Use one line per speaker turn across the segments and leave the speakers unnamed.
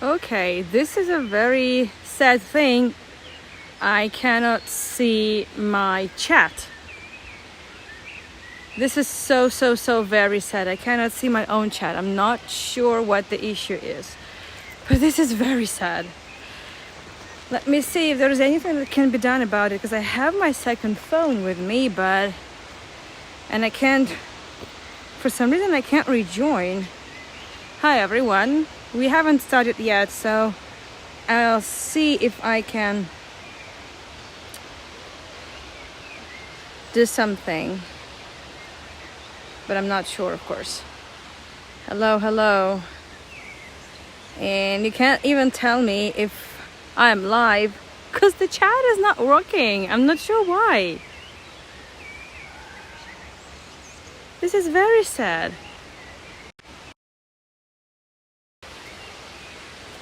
Okay, this is a very sad thing. I cannot see my chat. This is so very sad. I cannot see my own chat. I'm not sure what the issue is, but this is very sad. Let me see if there's anything that can be done about it, because I have my second phone with me, and I can't, for some reason I can't rejoin. Hi everyone. We haven't started yet, so I'll see if I can do something, but I'm not sure, of course. Hello. And you can't even tell me if I'm live because the chat is not working. I'm not sure why. This is very sad.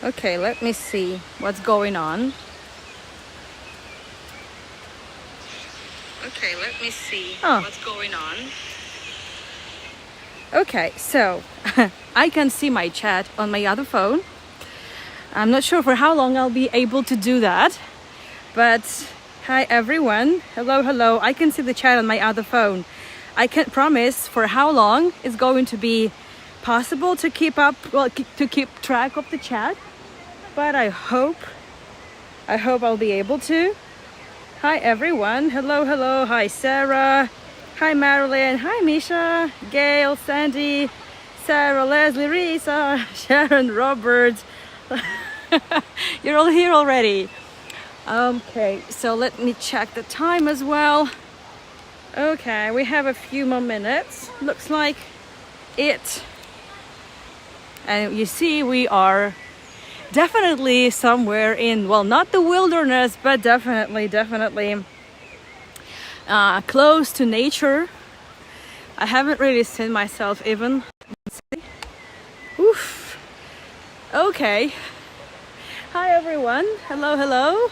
Okay, let me see what's going on. Okay, let me see what's going on. Okay, so I can see my chat on my other phone. I'm not sure for how long I'll be able to do that, but hi everyone. Hello. I can see the chat on my other phone. I can't promise for how long it's going to be possible to keep track of the chat, but I hope I'll be able to. Hi everyone. Hello. Hi Sarah. Hi Marilyn. Hi Misha. Gail, Sandy, Sarah, Leslie, Risa, Sharon, Robert. You're all here already. Okay, so let me check the time as well. Okay, we have a few more minutes. Looks like it. And you see, we are definitely somewhere in, well, not the wilderness, but definitely close to nature. I haven't really seen myself even. Let's see. Oof. Okay. Hi everyone. Hello.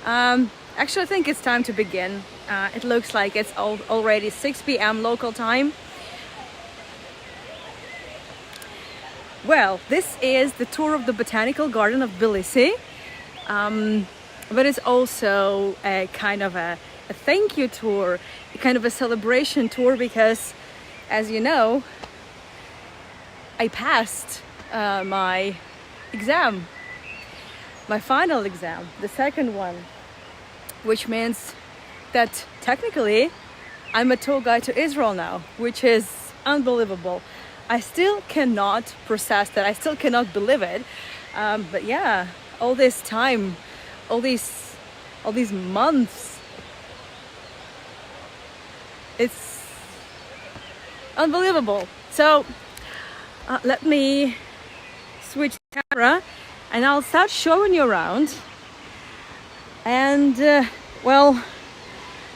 Actually, I think it's time to begin. It looks like it's already 6 p.m. local time. Well, this is the tour of the Botanical Garden of Tbilisi, but it's also a kind of a thank you tour, kind of a celebration tour, because, as you know, I passed my exam, my final exam, the second one, which means that technically I'm a tour guide to Israel now, which is unbelievable. I still cannot process that. I still cannot believe it. But yeah, all this time, all these months, it's unbelievable. So let me switch the camera and I'll start showing you around. And well,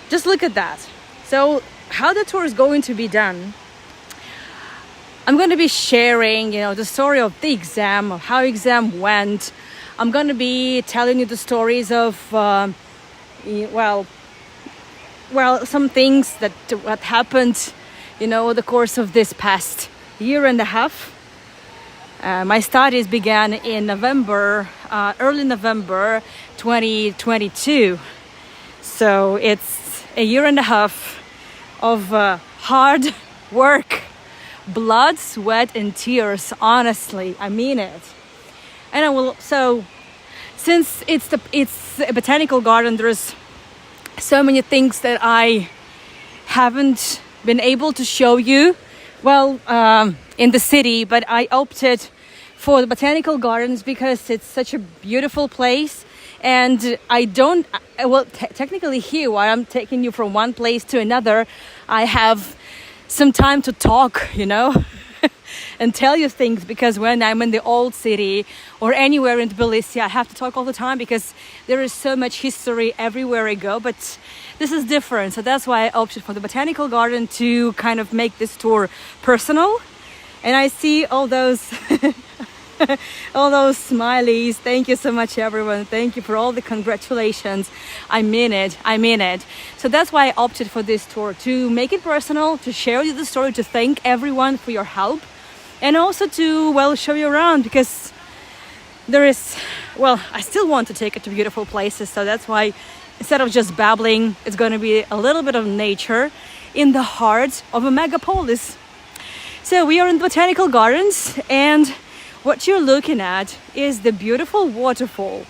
just look at that. So how the tour is going to be done, I'm going to be sharing, the story of the exam, of how exam went. I'm going to be telling you the stories of, some things that what happened, over the course of this past year and a half. My studies began in November, early November 2022. So it's a year and a half of hard work. Blood, sweat, and tears. Honestly, I mean it. And I will. So, since it's a botanical garden, there's so many things that I haven't been able to show you. Well, in the city, but I opted for the botanical gardens because it's such a beautiful place, and I don't. Well, technically here, while I'm taking you from one place to another, I have some time to talk, and tell you things, because when I'm in the old city or anywhere in Tbilisi, I have to talk all the time because there is so much history everywhere I go. But this is different, so that's why I opted for the botanical garden to kind of make this tour personal. And I see all those all those smileys. Thank you so much, everyone. Thank you for all the congratulations. I mean it. So that's why I opted for this tour, to make it personal, to share with you the story, to thank everyone for your help, and also to, show you around, because there is, well, I still want to take it to beautiful places, so that's why instead of just babbling, it's going to be a little bit of nature in the heart of a megapolis. So we are in the Botanical Gardens, and what you're looking at is the beautiful waterfall.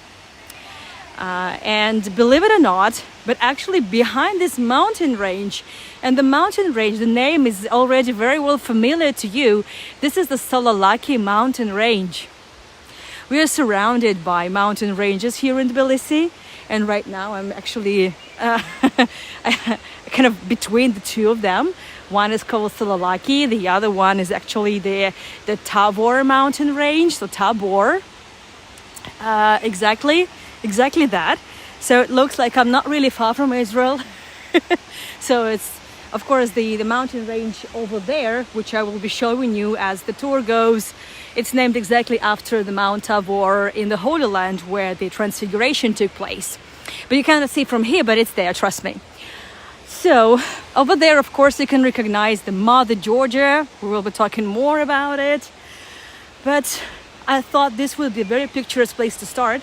And believe it or not, but actually behind this mountain range, and the mountain range, the name is already very well familiar to you. This is the Solalaki mountain range. We are surrounded by mountain ranges here in Tbilisi, and right now I'm actually kind of between the two of them. One is called Solalaki, the other one is actually the Tabor mountain range, so Tabor. Exactly that. So it looks like I'm not really far from Israel. So it's, of course, the mountain range over there, which I will be showing you as the tour goes. It's named exactly after the Mount Tabor in the Holy Land where the Transfiguration took place. But you cannot see from here, but it's there, trust me. So over there, of course, you can recognize the Mother Georgia. We will be talking more about it. But I thought this would be a very picturesque place to start.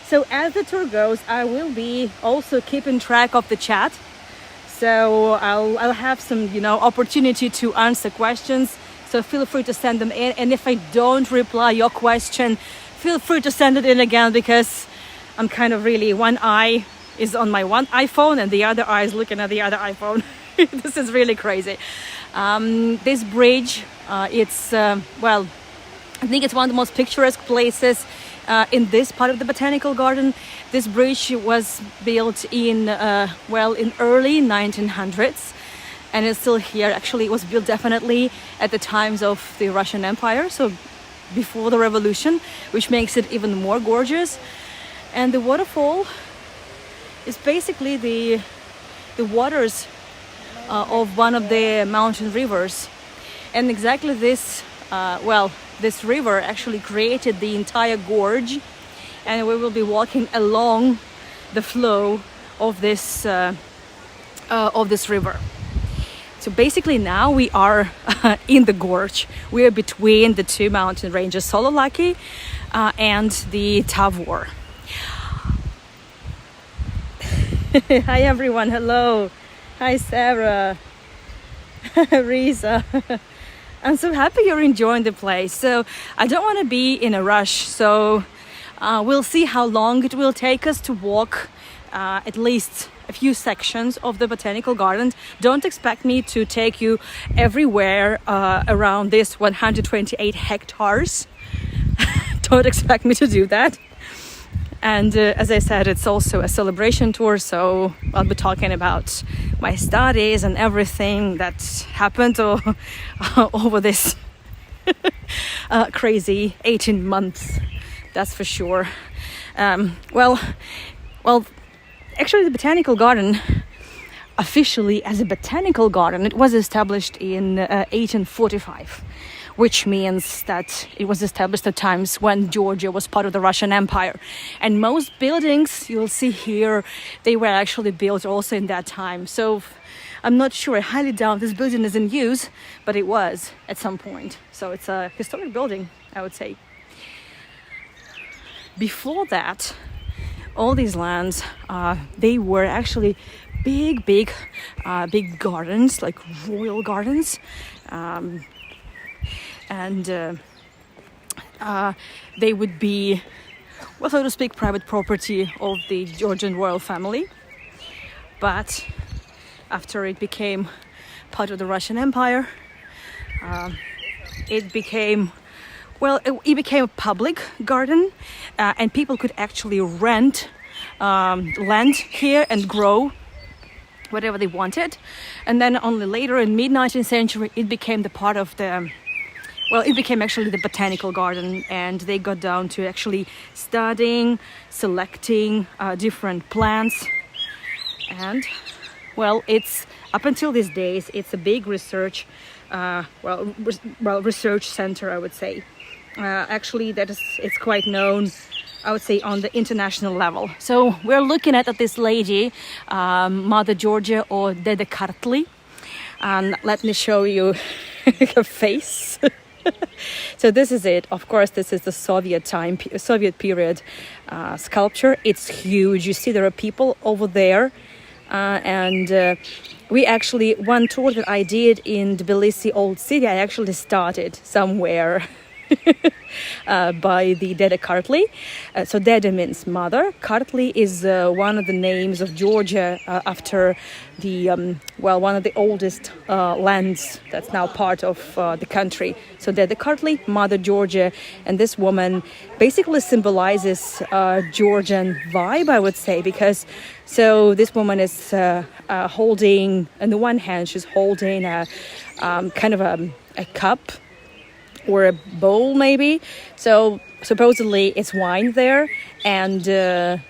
So as the tour goes, I will be also keeping track of the chat. So I'll have some, opportunity to answer questions. So feel free to send them in. And if I don't reply your question, feel free to send it in again, because I'm kind of really, one eye is on my one iPhone and the other eye is looking at the other iPhone. This is really crazy. This bridge, it's, well, I think it's one of the most picturesque places in this part of the Botanical Garden. This bridge was built in early 1900s, and it's still here. Actually, it was built definitely at the times of the Russian Empire, so before the revolution, which makes it even more gorgeous. And the waterfall is basically the waters of one of the mountain rivers. And exactly this, this river actually created the entire gorge, and we will be walking along the flow of this river. So basically now we are in the gorge. We are between the two mountain ranges, Solalaki and the Tabor. Hi everyone, hello. Hi Sarah, Risa. I'm so happy you're enjoying the place. So I don't want to be in a rush. So we'll see how long it will take us to walk at least a few sections of the Botanical Garden. Don't expect me to take you everywhere around this 128 hectares. Don't expect me to do that. And as I said, it's also a celebration tour, so I'll be talking about my studies and everything that happened over this crazy 18 months, that's for sure. Well, actually the Botanical Garden, officially as a botanical garden, it was established in 1845. Which means that it was established at times when Georgia was part of the Russian Empire. And most buildings you'll see here, they were actually built also in that time. So I'm not sure, I highly doubt this building is in use, but it was at some point. So it's a historic building, I would say. Before that, all these lands, they were actually big gardens, like royal gardens. And they would be, well, so to speak, private property of the Georgian royal family. But after it became part of the Russian Empire, it became a public garden, and people could actually rent land here and grow whatever they wanted. And then only later in mid-19th century, it became the part of the it became actually the Botanical Garden, and they got down to actually studying, selecting different plants. And, well, it's up until these days, it's a big research, research center, I would say. Actually, it's quite known, I would say, on the international level. So we're looking at this lady, Mother Georgia, or Dede Kartli. And let me show you her face. So this is it. Of course, this is the Soviet period sculpture. It's huge. You see, there are people over there, and we actually, one tour that I did in Tbilisi Old City, I actually started somewhere by the Dede Kartli. So Dede means mother. Kartli is one of the names of Georgia after the one of the oldest lands that's now part of the country. So Dede Kartli, Mother Georgia, and this woman basically symbolizes Georgian vibe, I would say, because so this woman is holding, on the one hand, she's holding a kind of a cup or a bowl maybe. So supposedly it's wine there, and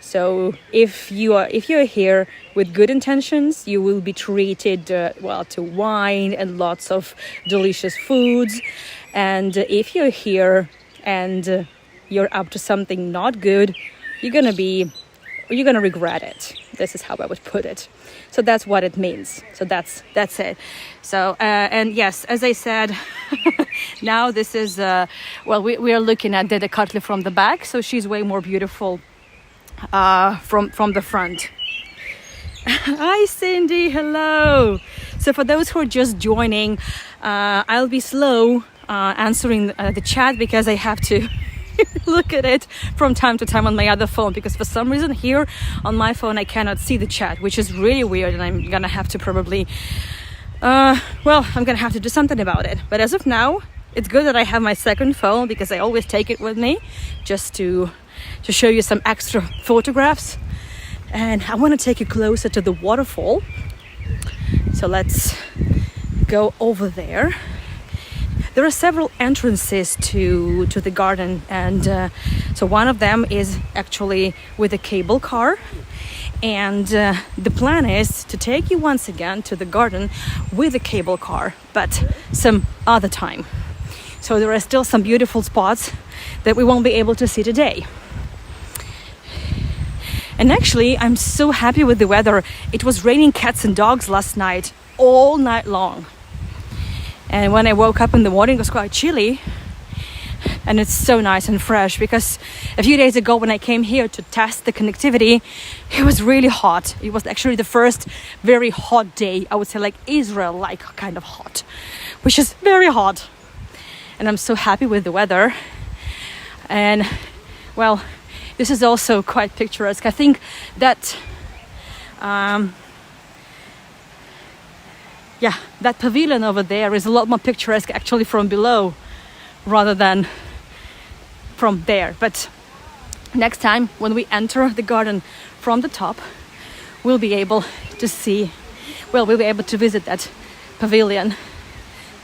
so if you're here with good intentions, you will be treated to wine and lots of delicious foods. And if you're here and you're up to something not good, you're gonna regret it. This is how I would put it. So that's what it means. So that's it. So and yes, as I said, now this is we are looking at Dede Kartli from the back, so she's way more beautiful from the front. Hi Cindy, hello. So for those who are just joining, I'll be slow answering the chat because I have to look at it from time to time on my other phone, because for some reason here on my phone I cannot see the chat, which is really weird, and I'm gonna have to probably I'm gonna have to do something about it. But as of now, it's good that I have my second phone, because I always take it with me just to show you some extra photographs. And I want to take you closer to the waterfall, so let's go over there. There are several entrances to the garden, and so one of them is actually with a cable car, and the plan is to take you once again to the garden with a cable car, but some other time. So there are still some beautiful spots that we won't be able to see today. And actually, I'm so happy with the weather. It was raining cats and dogs last night, all night long. And when I woke up in the morning, it was quite chilly. And it's so nice and fresh, because a few days ago when I came here to test the connectivity, it was really hot. It was actually the first very hot day. I would say like Israel-like kind of hot, which is very hot. And I'm so happy with the weather. And well, this is also quite picturesque. I think that that pavilion over there is a lot more picturesque actually from below rather than from there. But next time when we enter the garden from the top, we'll be able to visit that pavilion.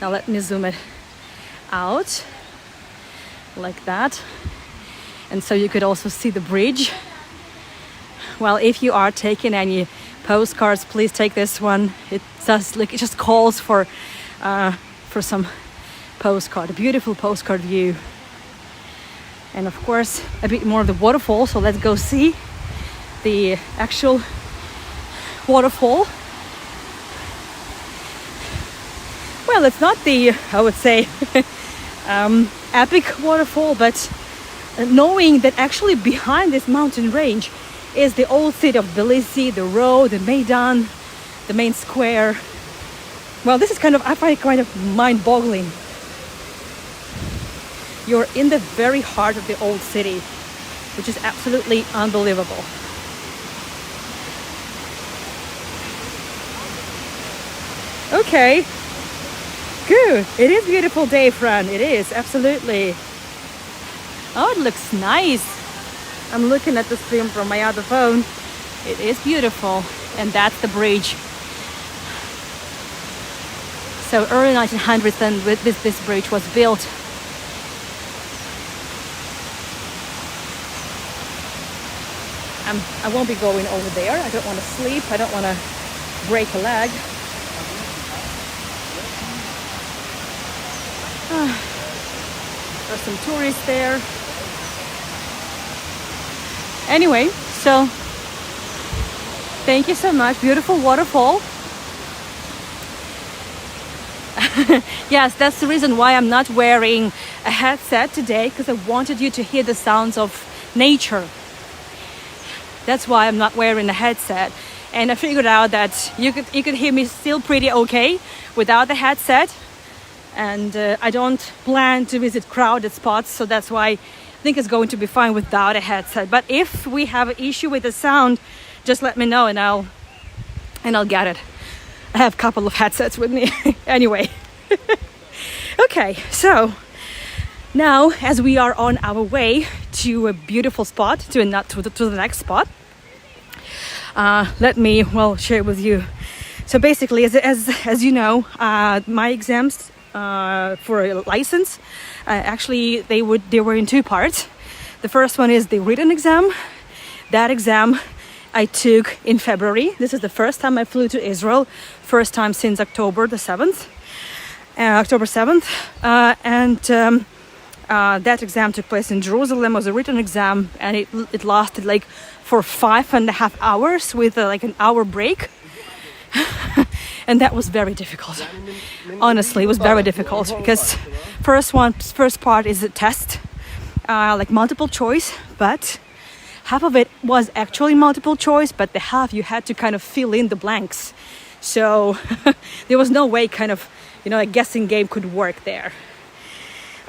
Now let me zoom it out like that. And so you could also see the bridge. Well, if you are taking any postcards, please take this one. It just calls for some postcard, a beautiful postcard view. And of course, a bit more of the waterfall. So let's go see the actual waterfall. Well, it's not the, I would say, epic waterfall, but knowing that actually behind this mountain range is the old city of Tbilisi, the road, the Maidan, the main square. Well, this is I find it kind of mind-boggling. You're in the very heart of the old city, which is absolutely unbelievable. Okay, good. It is a beautiful day, Fran. It is, absolutely. Oh, it looks nice. I'm looking at the stream from my other phone. It is beautiful. And that's the bridge. So early 1900s then this bridge was built. I won't be going over there. I don't want to sleep. I don't want to break a leg. There's some tourists there. Anyway, so thank you so much. Beautiful waterfall. Yes, that's the reason why I'm not wearing a headset today, because I wanted you to hear the sounds of nature. That's why I'm not wearing a headset. And I figured out that you could hear me still pretty okay without the headset. And I don't plan to visit crowded spots, so that's why I think it's going to be fine without a headset. But if we have an issue with the sound, just let me know and I'll get it. I have a couple of headsets with me. Anyway. Okay, so now as we are on our way to a beautiful spot, to the next spot, let me share with you. So basically, as you know, my exams for a license, actually they were in two parts. The first one is the written exam. That exam I took in February. This is the first time I flew to Israel, first time since October 7th. That exam took place in Jerusalem. It was a written exam, and it lasted like for 5.5 hours with like an hour break. And that was very difficult. Honestly, it was very difficult because first part is a test, like multiple choice, but half of it was actually multiple choice, but the half you had to kind of fill in the blanks. So there was no way kind of, a guessing game could work there.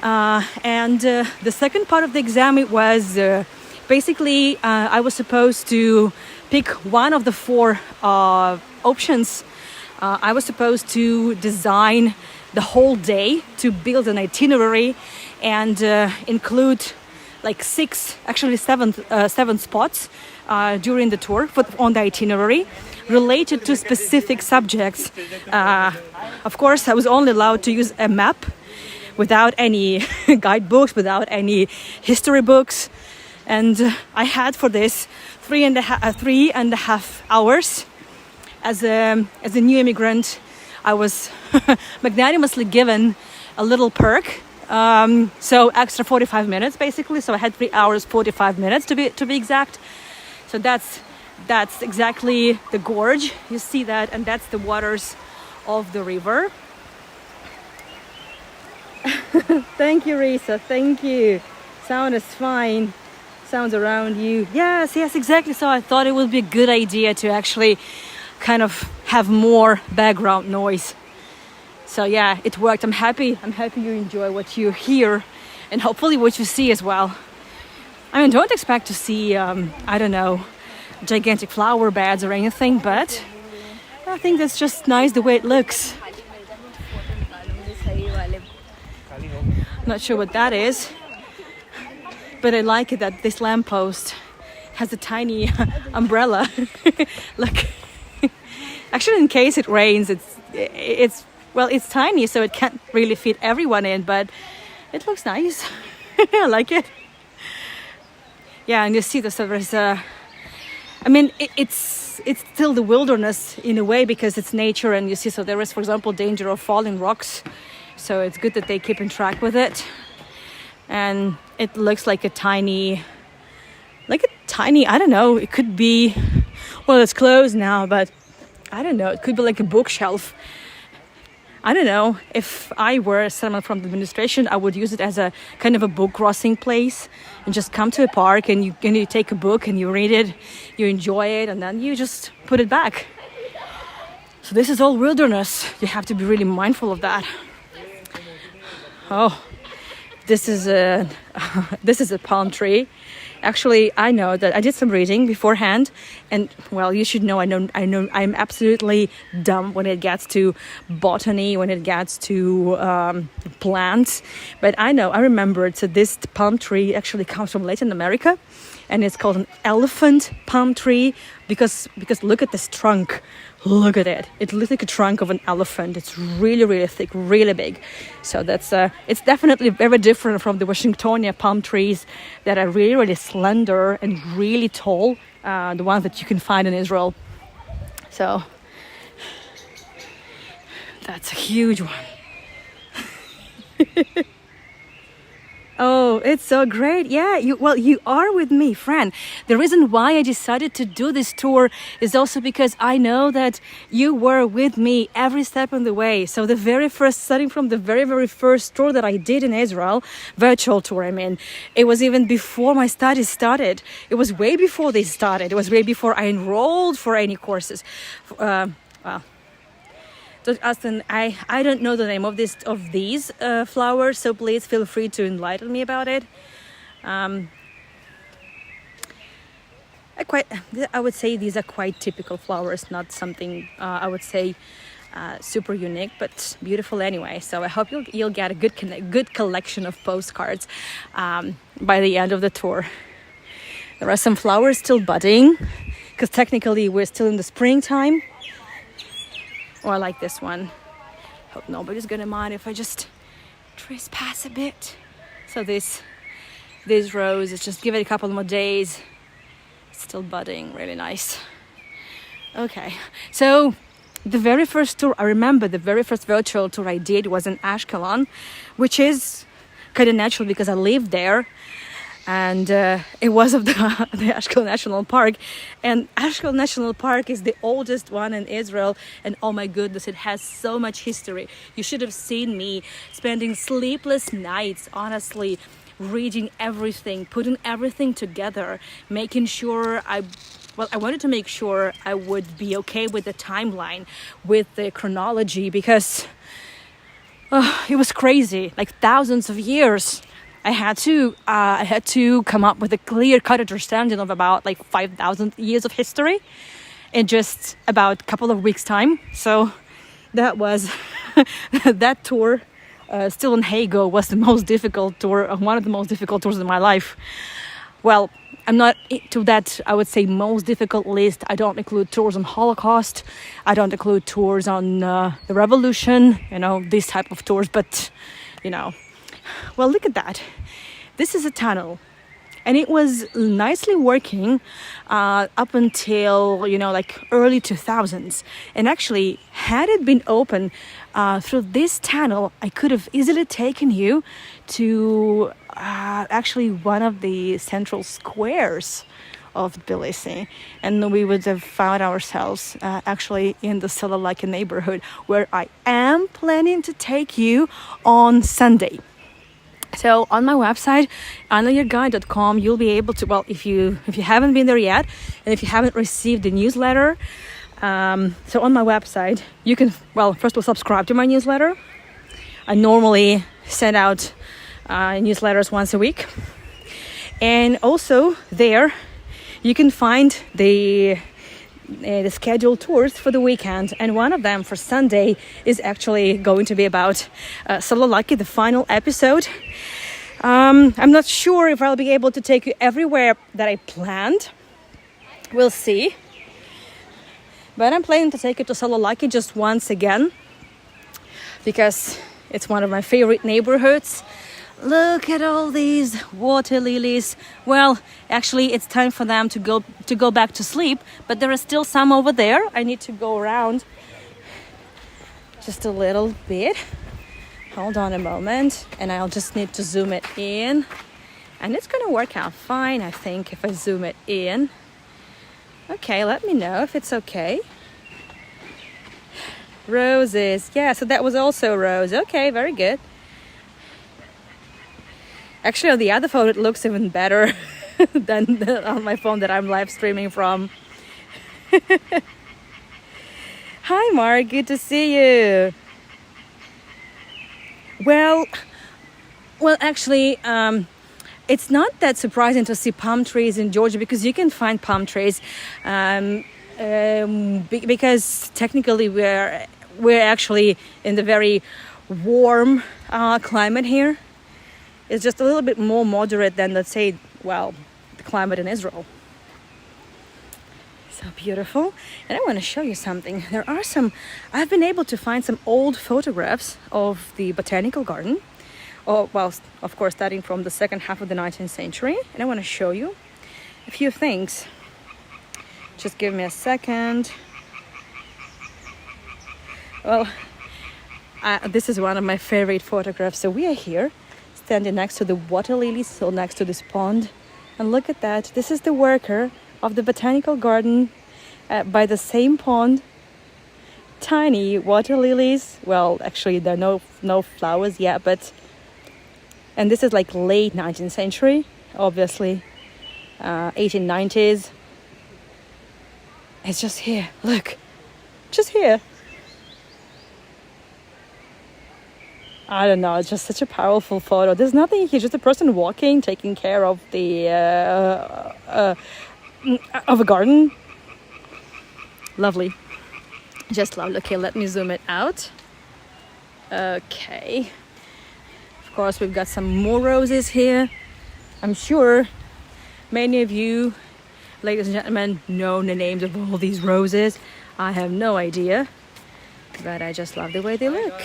And the second part of the exam, it was basically I was supposed to pick one of the four options. I was supposed to design the whole day, to build an itinerary and include like seven spots during the tour on the itinerary related to specific subjects. Of course, I was only allowed to use a map without any guidebooks, without any history books. And I had for this 3.5 hours. As a new immigrant, I was magnanimously given a little perk. So extra 45 minutes basically. So I had 3 hours 45 minutes to be exact. So that's exactly the gorge. You see that, and that's the waters of the river. Thank you, Risa. Thank you. Sound is fine. Sounds around you. Yes, exactly. So I thought it would be a good idea to actually kind of have more background noise. So yeah, it worked. I'm happy you enjoy what you hear and hopefully what you see as well. I mean, don't expect to see, gigantic flower beds or anything, but I think that's just nice the way it looks. Not sure what that is, but I like it that this lamppost has a tiny umbrella. Look. Actually, in case it rains, it's tiny, so it can't really fit everyone in, but it looks nice. I like it. Yeah, and you see this. There's it's still the wilderness in a way because it's nature, and you see. So there is, for example, danger of falling rocks. So it's good that they keep in track with it, and it looks like a tiny. I don't know. It could be. Well, it's closed now, but. I don't know, it could be like a bookshelf. I don't know, if I were someone from the administration, I would use it as a kind of a book crossing place and just come to a park and you take a book and you read it, you enjoy it, and then you just put it back. So this is all wilderness. You have to be really mindful of that. Oh, this is a palm tree. Actually, I know that I did some reading beforehand, and well, you should know. I know. I'm absolutely dumb when it gets to botany, when it gets to plants. But I remembered. So this palm tree actually comes from Latin America, and it's called an elephant palm tree because look at this trunk. Look at it. It looks like a trunk of an elephant. It's really, really thick, really big. So that's it's definitely very different from the Washingtonia palm trees that are really, really slender and really tall. The ones that you can find in Israel. So that's a huge one. Oh, it's so great. Yeah, you are with me, friend. The reason why I decided to do this tour is also because I know that you were with me every step of the way. So the very first, starting from the very first tour that I did in Israel, virtual tour, I mean, it was even before my studies started. It was way before they started. It was way before I enrolled for any courses. Well, Austin, I don't know the name of these flowers, so please feel free to enlighten me about it. I would say these are quite typical flowers, not something I would say super unique, but beautiful anyway. So I hope you'll get a good collection of postcards by the end of the tour. There are some flowers still budding, because technically we're still in the springtime. Oh, I like this one. Hope nobody's gonna mind if I just trespass a bit. So this rose is just give it a couple more days. It's still budding, really nice. Okay, so the very first tour, I remember the very first virtual tour I did was in Ashkelon, which is kind of natural because I lived there. And it was of the Ashkelon National Park. And Ashkelon National Park is the oldest one in Israel. And oh my goodness, it has so much history. You should have seen me spending sleepless nights, honestly, reading everything, putting everything together, making sure I wanted to make sure I would be okay with the timeline, with the chronology, because it was crazy, like thousands of years. I had to come up with a clear-cut understanding of about like 5,000 years of history in just about a couple of weeks' time. So that was that tour. Still in Hago was the most difficult tour, one of the most difficult tours in my life. Well, I'm not to that, I would say, most difficult list. I don't include tours on Holocaust. I don't include tours on the revolution, these type of tours. But, well, look at that. This is a tunnel. And it was nicely working up until, like early 2000s. And actually, had it been open through this tunnel, I could have easily taken you to actually one of the central squares of Tbilisi. And we would have found ourselves actually in the Solalaki neighborhood, where I am planning to take you on Sunday. So on my website, annayourguide.com, you'll be able to, well, if you haven't been there yet, and if you haven't received the newsletter, so on my website, you can, well, first of all, subscribe to my newsletter. I normally send out newsletters once a week. And also there, you can find the scheduled tours for the weekend, and one of them for Sunday is actually going to be about Solalaki, the final episode. I'm not sure if I'll be able to take you everywhere that I planned. We'll see. But I'm planning to take you to Solalaki just once again, because it's one of my favorite neighborhoods. Look at all these water lilies. Well, actually, it's time for them to go back to sleep, but there are still some over there. I need to go around just a little bit. Hold on a moment, and I'll just need to zoom it in. And it's going to work out fine, I think, if I zoom it in. Okay, let me know if it's okay. Roses. Yeah, so that was also a rose. Okay, very good. Actually, on the other phone, it looks even better than on my phone that I'm live streaming from. Hi, Mark. Good to see you. Well, actually, it's not that surprising to see palm trees in Georgia, because you can find palm trees because technically we're actually in the very warm climate here. It's just a little bit more moderate than, let's say, well, the climate in Israel. So beautiful. And I want to show you something. I've been able to find some old photographs of the Botanical Garden. Oh, well, of course, starting from the second half of the 19th century. And I want to show you a few things. Just give me a second. Well, this is one of my favorite photographs. So we are here, standing next to the water lilies, so next to this pond. And look at that. This is the worker of the botanical garden by the same pond. Tiny water lilies. Well, actually, there are no flowers yet, but... And this is like late 19th century, obviously. 1890s. It's just here. Look. Just here. I don't know, it's just such a powerful photo. There's nothing here, just a person walking, taking care of the of a garden. Lovely. Just lovely. Okay, let me zoom it out. Okay. Of course, we've got some more roses here. I'm sure many of you, ladies and gentlemen, know the names of all these roses. I have no idea, but I just love the way they look.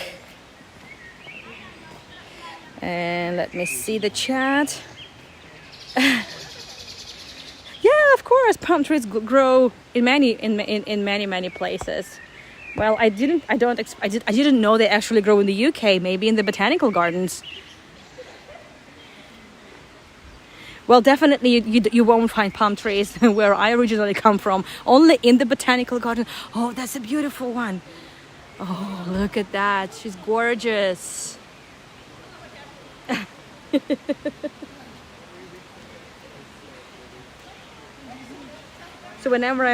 And let me see the chat. Yeah, of course, palm trees grow in many places. Well, I didn't know they actually grow in the UK. Maybe in the botanical gardens. Well, definitely you won't find palm trees where I originally come from. Only in the botanical garden. Oh, that's a beautiful one. Oh, look at that. She's gorgeous. So whenever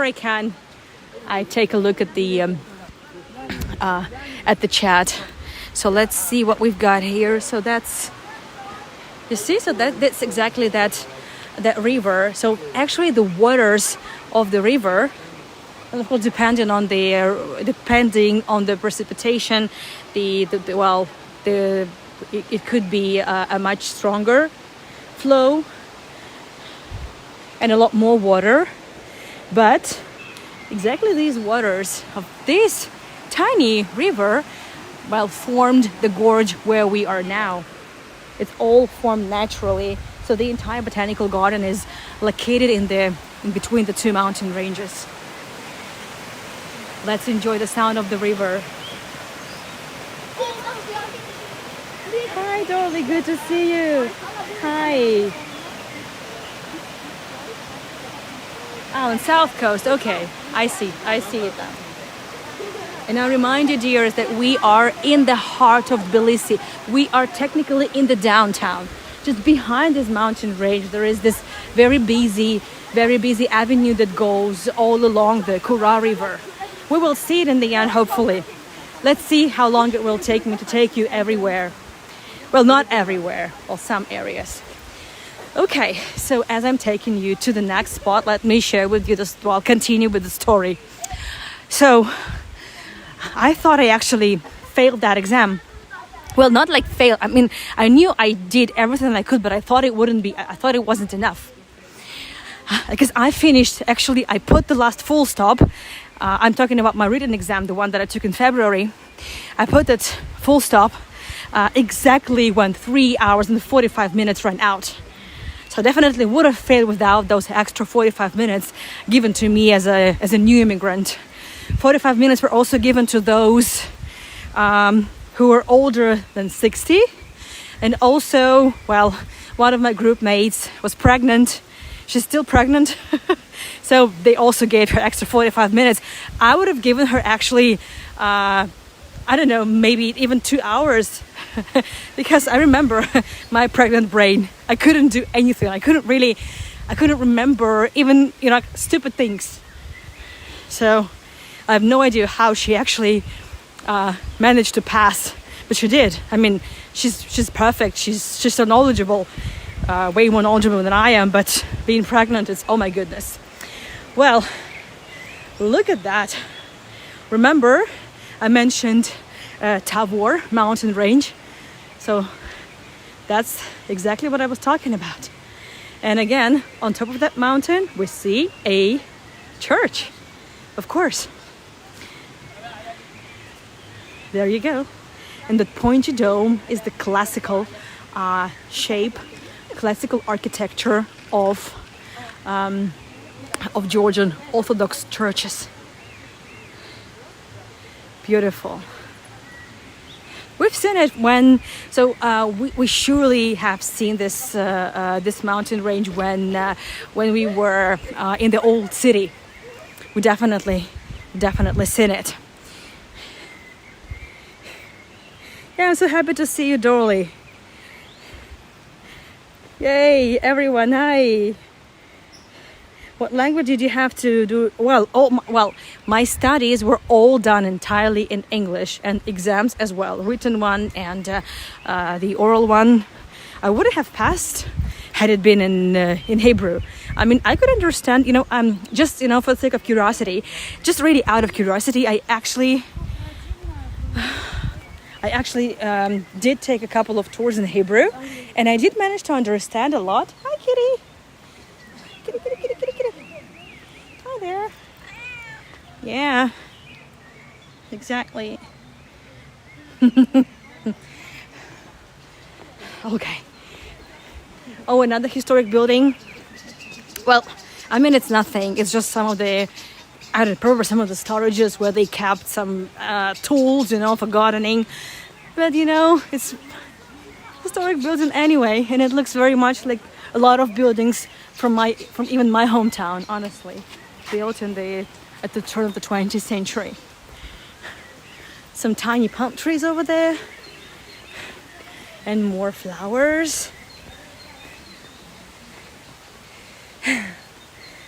I can, I take a look at the chat. So let's see what we've got here. So that's, you see, so that's exactly that river. So actually the waters of the river, and of course depending on the precipitation, it could be a much stronger flow and a lot more water, but exactly these waters of this tiny river, well, formed the gorge where we are now. It's all formed naturally. So the entire botanical garden is located in between the two mountain ranges. Let's enjoy the sound of the river. Hi, Dolly, good to see you. Hi. Oh, on South Coast, okay. I see it now. And I remind you, dears, that we are in the heart of Tbilisi. We are technically in the downtown. Just behind this mountain range, there is this very busy avenue that goes all along the Kura River. We will see it in the end, hopefully. Let's see how long it will take me to take you everywhere. Well, not everywhere, or some areas. Okay, so as I'm taking you to the next spot, let me share with you I'll continue with the story. So, I thought I actually failed that exam. Well, not like fail. I mean, I knew I did everything I could, but I thought it wasn't enough. Because I finished, actually, I put the last full stop. I'm talking about my written exam, the one that I took in February. I put that full stop exactly when 3 hours and 45 minutes ran out. So definitely would have failed without those extra 45 minutes given to me as a new immigrant. 45 minutes were also given to those who were older than 60. And also, well, one of my group mates was pregnant. She's still pregnant. So they also gave her extra 45 minutes. I would have given her actually, I don't know, maybe even 2 hours. Because I remember my pregnant brain. I couldn't do anything. I couldn't remember even, stupid things. So I have no idea how she actually managed to pass, but she did. I mean, she's perfect. She's so knowledgeable, way more knowledgeable than I am. But being pregnant is, oh my goodness. Well, look at that. Remember, I mentioned Tavor mountain range. So that's exactly what I was talking about. And again, on top of that mountain, we see a church, of course. There you go. And the pointy dome is the classical shape, classical architecture of Georgian Orthodox churches. Beautiful. We've seen it when, so we surely have seen this mountain range when we were in the old city. We definitely seen it. Yeah, I'm so happy to see you, Dorley. Yay, everyone, hi. What language did you have to do? Well, my studies were all done entirely in English, and exams as well, written one and the oral one. I wouldn't have passed had it been in Hebrew. I mean, I could understand, just, for the sake of curiosity, just really out of curiosity, I actually did take a couple of tours in Hebrew, and I did manage to understand a lot. Hi, kitty. Kitty. Hi there. Yeah, exactly. Okay. Oh, another historic building. Well, I mean, it's nothing. It's just some of the, probably some of the storages where they kept some tools, for gardening. But, it's historic building anyway, and it looks very much like a lot of buildings from even my hometown, honestly, built at the turn of the 20th century. Some tiny palm trees over there, and more flowers.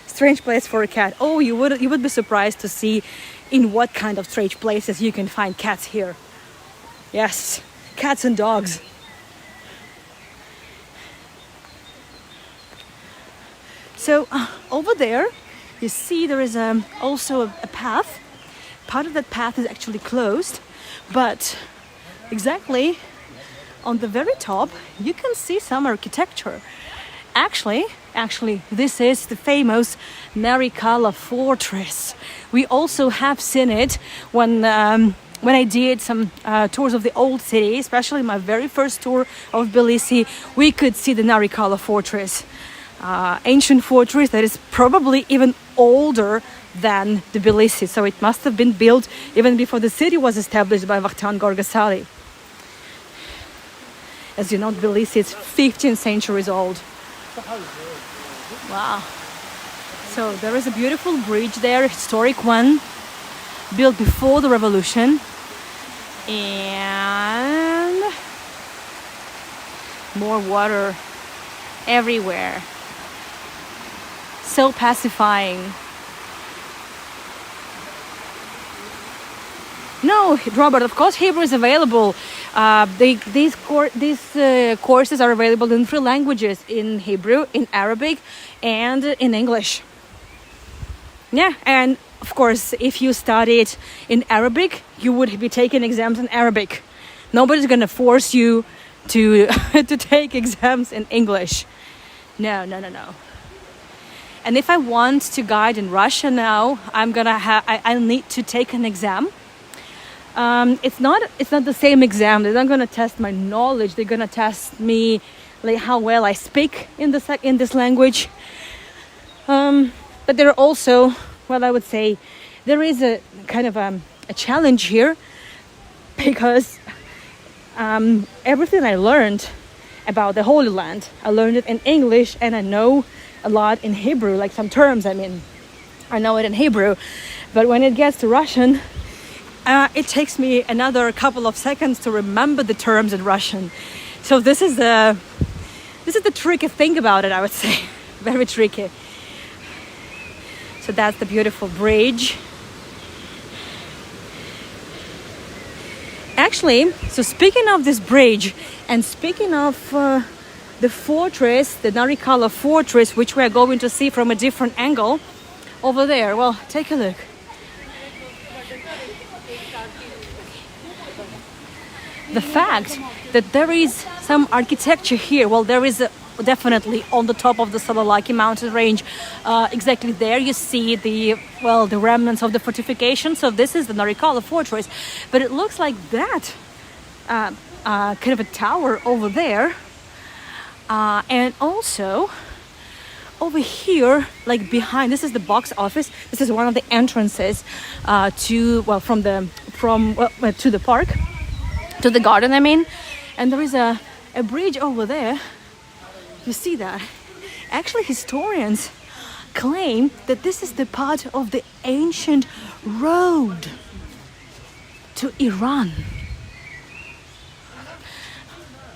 Strange place for a cat. Oh, you would be surprised to see in what kind of strange places you can find cats here. Yes, cats and dogs. So over there, you see there is also a path. Part of that path is actually closed, but exactly on the very top, you can see some architecture. Actually, this is the famous Narikala fortress. We also have seen it when I did some tours of the old city, especially my very first tour of Tbilisi. We could see the Narikala fortress. Ancient fortress that is probably even older than Tbilisi, so it must have been built even before the city was established by Vakhtang Gorgasali. As you know, Tbilisi is 15 centuries old. Wow. So there is a beautiful bridge there, a historic one, built before the revolution, and more water everywhere. So pacifying. No, Robert, of course Hebrew is available. These courses are available in 3 languages, in Hebrew, in Arabic, and in English. Yeah, and of course, if you studied in Arabic, you would be taking exams in Arabic. Nobody's going to force you to to take exams in English. No. And if I want to guide in Russia now, I need to take an exam. It's not the same exam. They're not going to test my knowledge. They're going to test me, like how well I speak in this language. But there are also, I would say, there is a kind of a challenge here, because everything I learned about the Holy Land, I learned it in English, and I know a lot in Hebrew, like some terms. I mean, I know it in Hebrew, but when it gets to Russian, it takes me another couple of seconds to remember the terms in Russian. So this is the tricky thing about it, I would say. Very tricky. So that's the beautiful bridge. Actually, so speaking of this bridge, and speaking of the fortress, the Narikala fortress, which we are going to see from a different angle over there. Well, take a look. The fact that there is some architecture here, well, there is definitely on the top of the Salalaki mountain range, exactly there you see the remnants of the fortification. So this is the Narikala fortress, but it looks like that kind of a tower over there, and also over here, like behind, this is the box office. This is one of the entrances to the park. to the garden, I mean. And there is a bridge over there. You see that? Actually, historians claim that this is the part of the ancient road to Iran,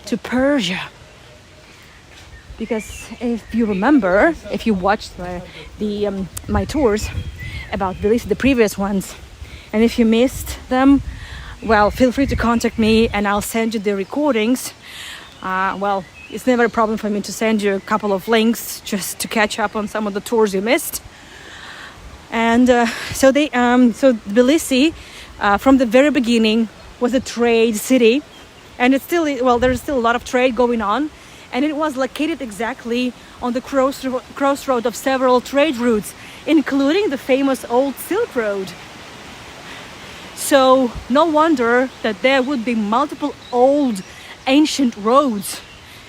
to Persia. Because if you remember, if you watched my tours about Tbilisi, the previous ones, and if you missed them, well, feel free to contact me and I'll send you the recordings. Well, it's never a problem for me to send you a couple of links just to catch up on some of the tours you missed. And so Tbilisi, from the very beginning, was a trade city, and it's still, well, there's still a lot of trade going on, and it was located exactly on the crossroad of several trade routes, including the famous old Silk Road. So no wonder that there would be multiple old ancient roads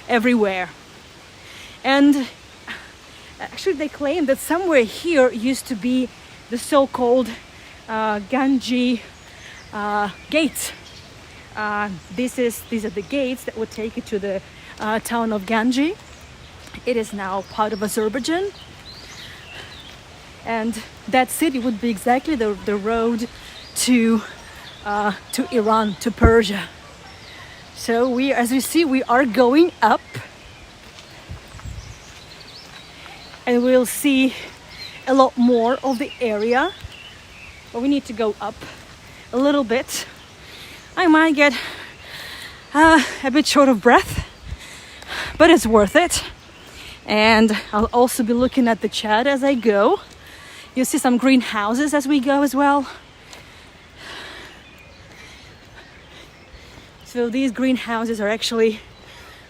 everywhere. And actually they claim that somewhere here used to be the so-called Ganji gates. These are the gates that would take you to the town of Ganji. It is now part of Azerbaijan, and that city would be exactly the road to Iran, to Persia. So as we see, we are going up, and we'll see a lot more of the area. But we need to go up a little bit. I might get a bit short of breath, but it's worth it. And I'll also be looking at the chat as I go. You'll see some greenhouses as we go as well. So these greenhouses are actually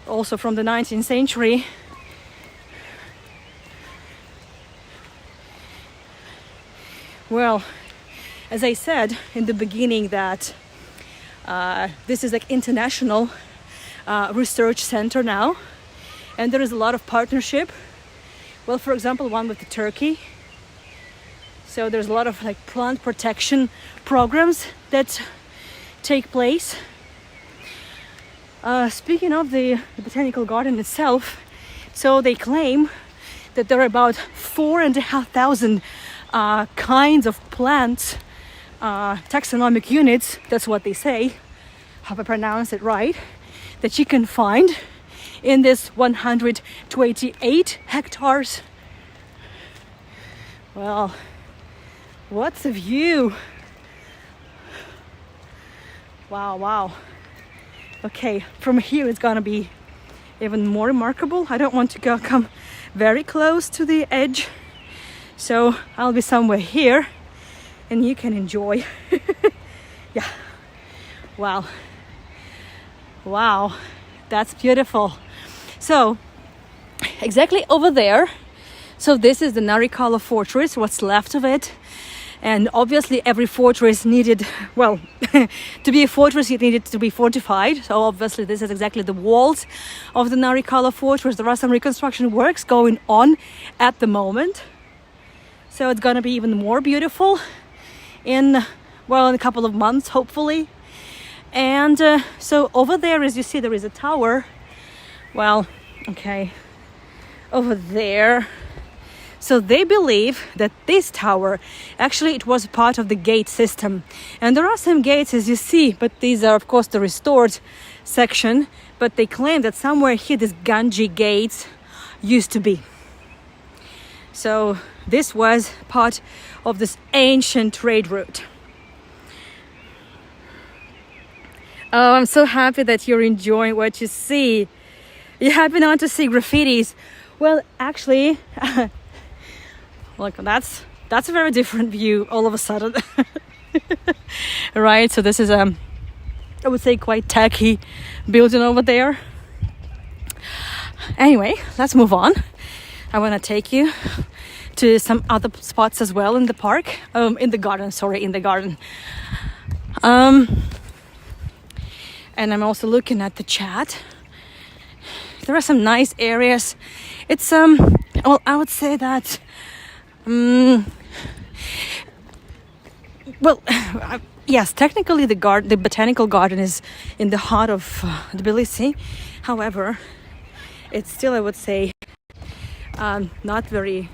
also from the 19th century. Well, as I said in the beginning, that this is like international research center now, and there is a lot of partnership. Well, for example, one with Turkey. So there's a lot of like plant protection programs that take place. Speaking of the botanical garden itself, so they claim that there are about 4,500 kinds of plants, taxonomic units, that's what they say, hope I pronounce it right, that you can find in this 128 hectares. Well, what's a view? Wow. Okay, from here it's gonna be even more remarkable. I don't want to come very close to the edge, so I'll be somewhere here and you can enjoy. Yeah, wow, that's beautiful. So exactly over there, so this is the Narikala fortress, what's left of it. And obviously every fortress needed, well, to be a fortress it needed to be fortified. So obviously this is exactly the walls of the Narikala fortress. There are some reconstruction works going on at the moment. So it's gonna be even more beautiful in a couple of months, hopefully. And so over there, as you see, there is a tower. Well, okay, over there. So they believe that this tower, actually it was part of the gate system. And there are some gates, as you see, but these are of course the restored section. But they claim that somewhere here these Ganji gates used to be. So this was part of this ancient trade route. Oh, I'm so happy that you're enjoying what you see. You're happy not to see graffitis. Well, actually, look, that's a very different view all of a sudden. Right, so this is I would say quite tacky building over there. Anyway, let's move on. I want to take you to some other spots as well in the park, in the garden. And I'm also looking at the chat. There are some nice areas. It's well, I would say that well, Yes, technically the botanical garden is in the heart of Tbilisi. However, it's still, I would say, not very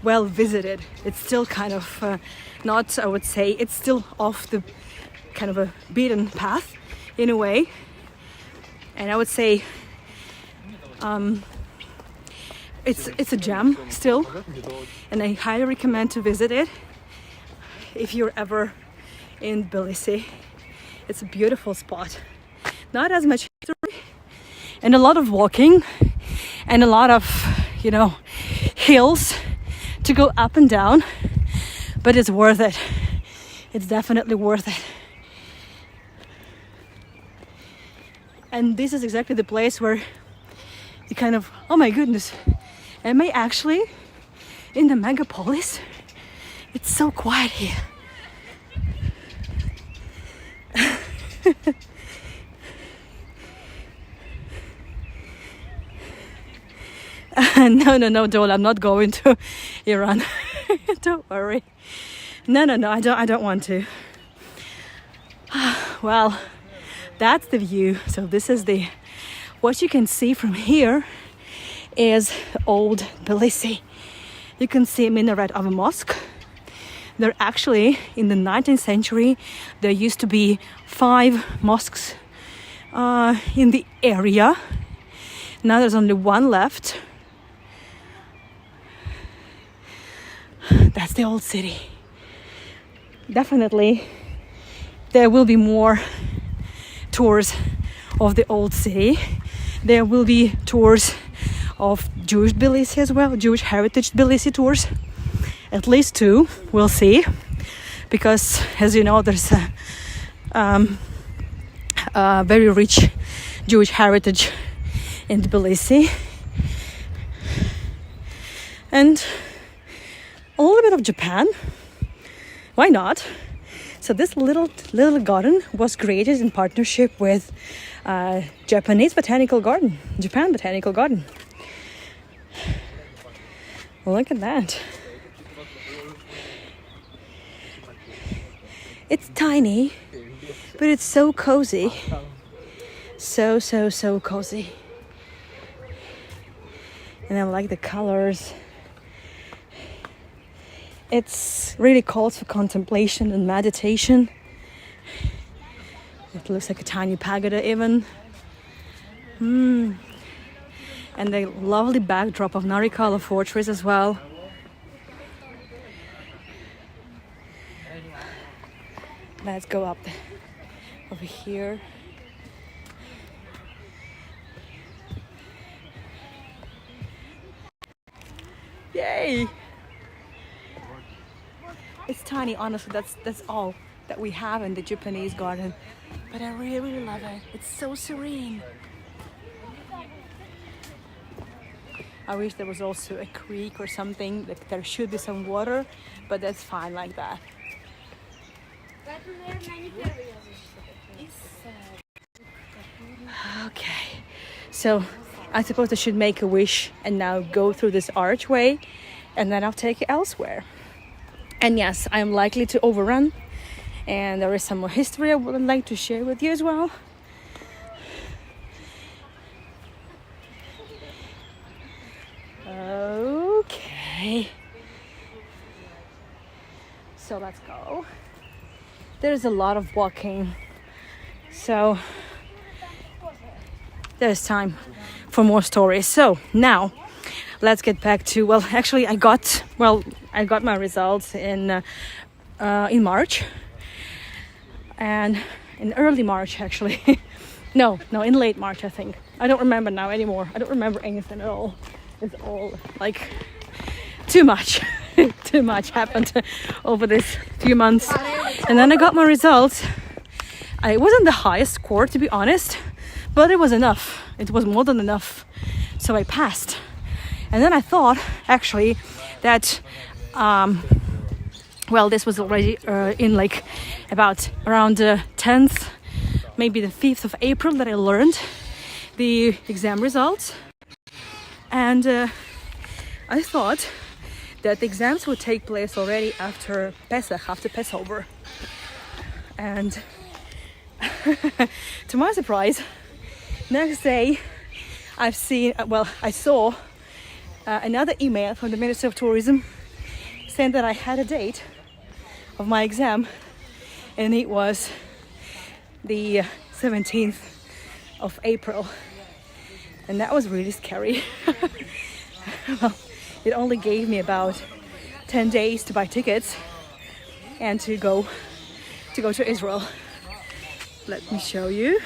well visited. It's still kind of not, I would say, it's still off the kind of a beaten path in a way. And I would say it's a gem still, and I highly recommend to visit it if you're ever in Tbilisi. It's a beautiful spot. Not as much history, and a lot of walking, and a lot of, you know, hills to go up and down, but it's worth it. It's definitely worth it. And this is exactly the place where you kind of, oh my goodness, am I actually in the megapolis? It's so quiet here. No, Joel, I'm not going to Iran. Don't worry. No, I don't want to. Well, that's the view. So this is what you can see from here is old Tbilisi. You can see a minaret of a mosque. There actually, in the 19th century, there used to be 5 mosques in the area. Now there's only 1 left. That's the old city. Definitely, there will be more tours of the old city. There will be tours of Jewish Tbilisi as well, Jewish heritage Tbilisi tours. At least 2, we'll see. Because, as you know, there's a very rich Jewish heritage in Tbilisi. And a little bit of Japan. Why not? So this little garden was created in partnership with Japan Botanical Garden. Look at that. It's tiny, but it's so cozy. So cozy. And I like the colors. It's really calls for contemplation and meditation. It looks like a tiny pagoda even. And the lovely backdrop of Narikala Fortress as well. Let's go up over here. Yay! It's tiny, honestly. That's all that we have in the Japanese garden, but I really love it. It's so serene. I wish there was also a creek or something, like there should be some water, but that's fine like that. Okay, so I suppose I should make a wish and now go through this archway, and then I'll take it elsewhere. And yes, I am likely to overrun, and there is some more history I would like to share with you as well. Okay, so let's go. There's a lot of walking, so there's time for more stories. So now let's get back to, well, actually I got my results in March, and in early March actually. no, in late March I think. I don't remember now anymore. I don't remember anything at all. It's all like too much. Too much happened over this few months. And then I got my results. It wasn't the highest score, to be honest, but it was enough. It was more than enough. So I passed. And then I thought, actually, that, this was already in like about around the 10th, maybe the 5th of April that I learned the exam results. And I thought that the exams would take place already after Pesach, after Passover. And to my surprise, next day I saw another email from the Ministry of Tourism saying that I had a date of my exam, and it was the 17th of April, and that was really scary. Well, it only gave me about 10 days to buy tickets and to go to Israel. Let me show you.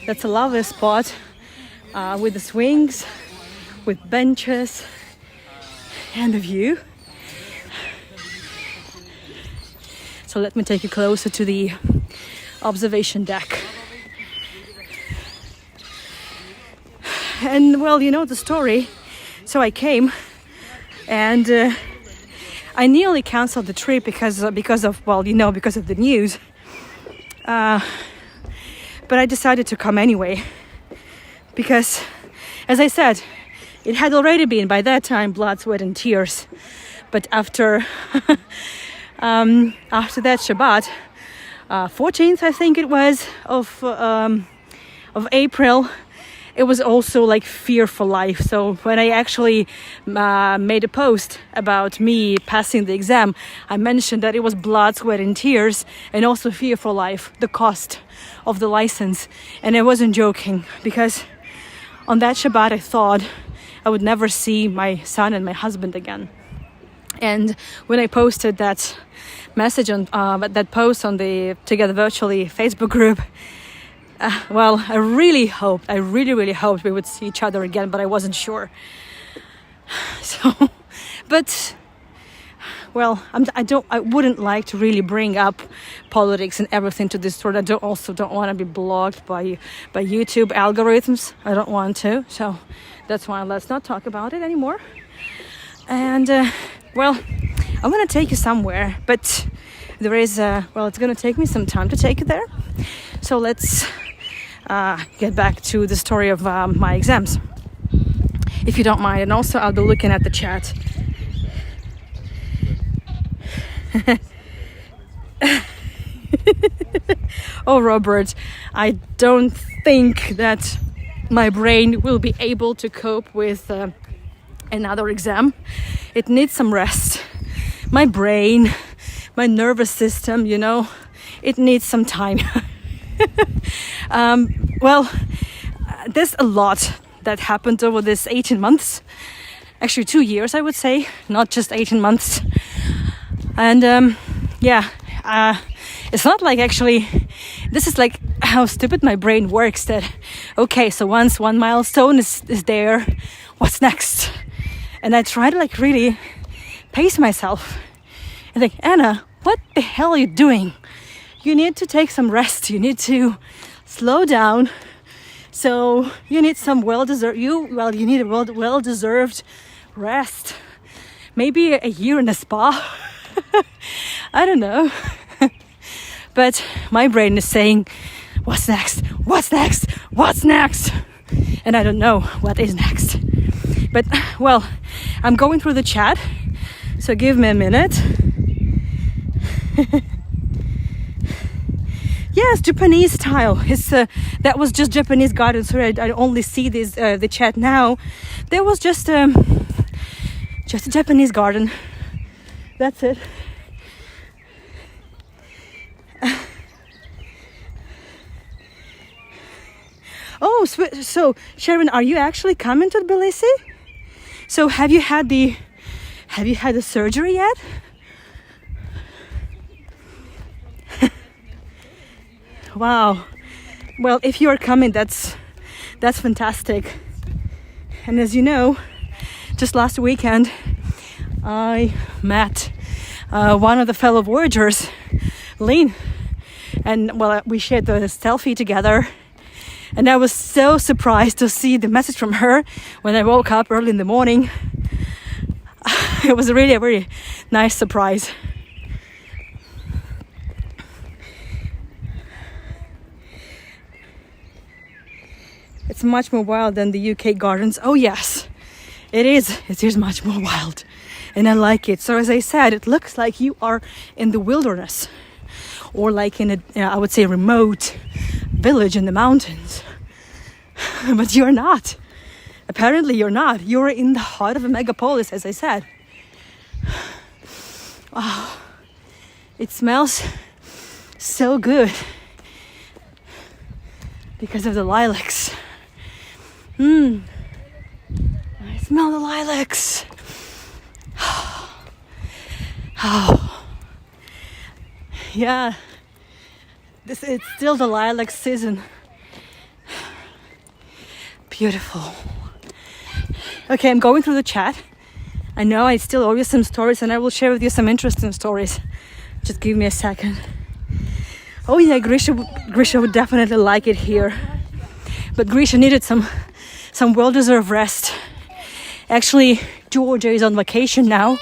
That's a lovely spot with the swings, with benches and the view. So let me take you closer to the observation deck. And well, you know the story. So I came, and I nearly canceled the trip because of the news. But I decided to come anyway, because, as I said, it had already been by that time blood, sweat, and tears. But after that Shabbat, 14th, I think it was, of April, it was also like fear for life. So when I actually made a post about me passing the exam, I mentioned that it was blood, sweat, and tears, and also fear for life, the cost of the license. And I wasn't joking, because on that Shabbat I thought I would never see my son and my husband again. And when I posted that message on that post on the Together Virtually Facebook group, well, I really really hoped we would see each other again, but I wasn't sure. So, but well, I wouldn't like to really bring up politics and everything to this story. I don't want to be blocked by YouTube algorithms. I don't want to, so that's why let's not talk about it anymore. And well, I'm gonna take you somewhere, but there is it's gonna take me some time to take you there. So let's get back to the story of my exams, if you don't mind. And also I'll be looking at the chat. Oh, Robert, I don't think that my brain will be able to cope with another exam. It needs some rest. My brain, my nervous system, it needs some time. There's a lot that happened over this 18 months. Actually 2 years, I would say, not just 18 months. And it's not like, actually, this is like how stupid my brain works, that okay, so once one milestone is there, what's next? And I try to like really pace myself and think, Anna, what the hell are you doing? You need to take some rest. You need to slow down. So you need some you need a well-deserved rest. Maybe a year in a spa. I don't know. But my brain is saying, what's next? What's next? What's next? And I don't know what is next. But well, I'm going through the chat, so give me a minute. Yes, Japanese style. That was just Japanese garden. Sorry, I only see the chat now. There was just a Japanese garden. That's it. Oh, so Sharon, are you actually coming to Tbilisi? So have you had the surgery yet? Wow. Well, if you are coming, that's fantastic. And as you know, just last weekend I met one of the fellow voyagers, Lynn, and well, we shared the selfie together. And I was so surprised to see the message from her when I woke up early in the morning. It was really a very nice surprise. It's much more wild than the UK gardens. Oh yes, It is much more wild, and I like it. So as I said, it looks like you are in the wilderness, or like in a, I would say, remote village in the mountains. But you're not. Apparently you're not. You're in the heart of a megapolis, as I said. Wow. It smells so good because of the lilacs. I smell the lilacs. Oh. Yeah. It's still the lilac season. Beautiful. Okay, I'm going through the chat. I know I still owe you some stories, and I will share with you some interesting stories. Just give me a second. Oh yeah, Grisha would definitely like it here. But Grisha needed some well-deserved rest. Actually, Georgia is on vacation now.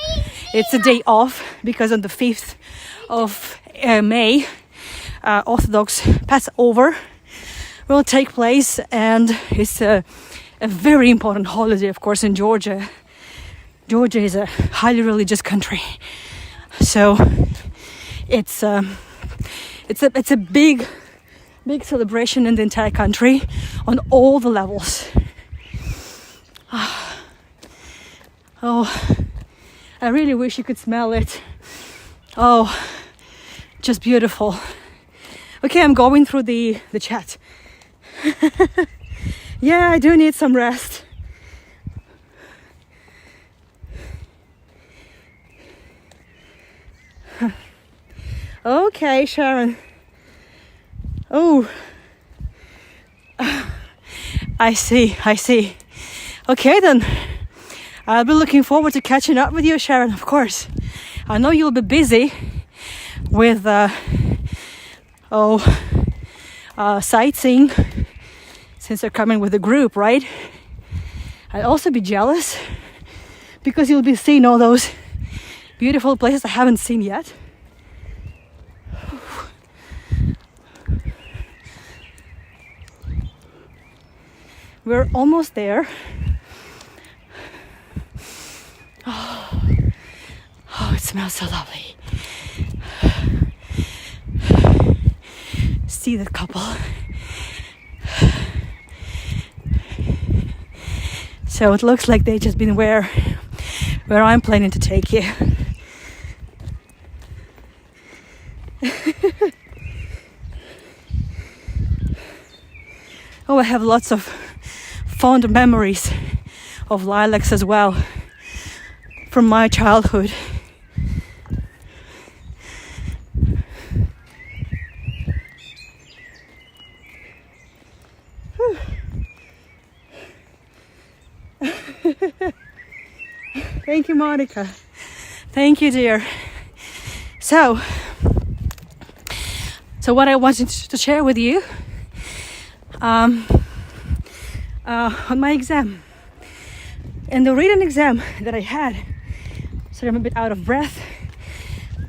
It's a day off because on the 5th of May, Orthodox Passover will take place, and it's a very important holiday, of course, in Georgia. Georgia is a highly religious country, so it's a big celebration in the entire country on all the levels. Oh, I really wish you could smell it. Oh, just beautiful. Okay, I'm going through the chat. Yeah, I do need some rest. Okay, Sharon. Oh, I see. Okay then, I'll be looking forward to catching up with you, Sharon, of course. I know you'll be busy with sightseeing, since you're coming with a group, right? I'd also be jealous because you'll be seeing all those beautiful places I haven't seen yet. We're almost there. Oh, it smells so lovely. See the couple. So it looks like they've just been where I'm planning to take you. Oh, I have lots of fond memories of lilacs as well from my childhood. Thank you, Monica. Thank you, dear. So what I wanted to share with you on my exam, and the written exam that I had, so I'm a bit out of breath,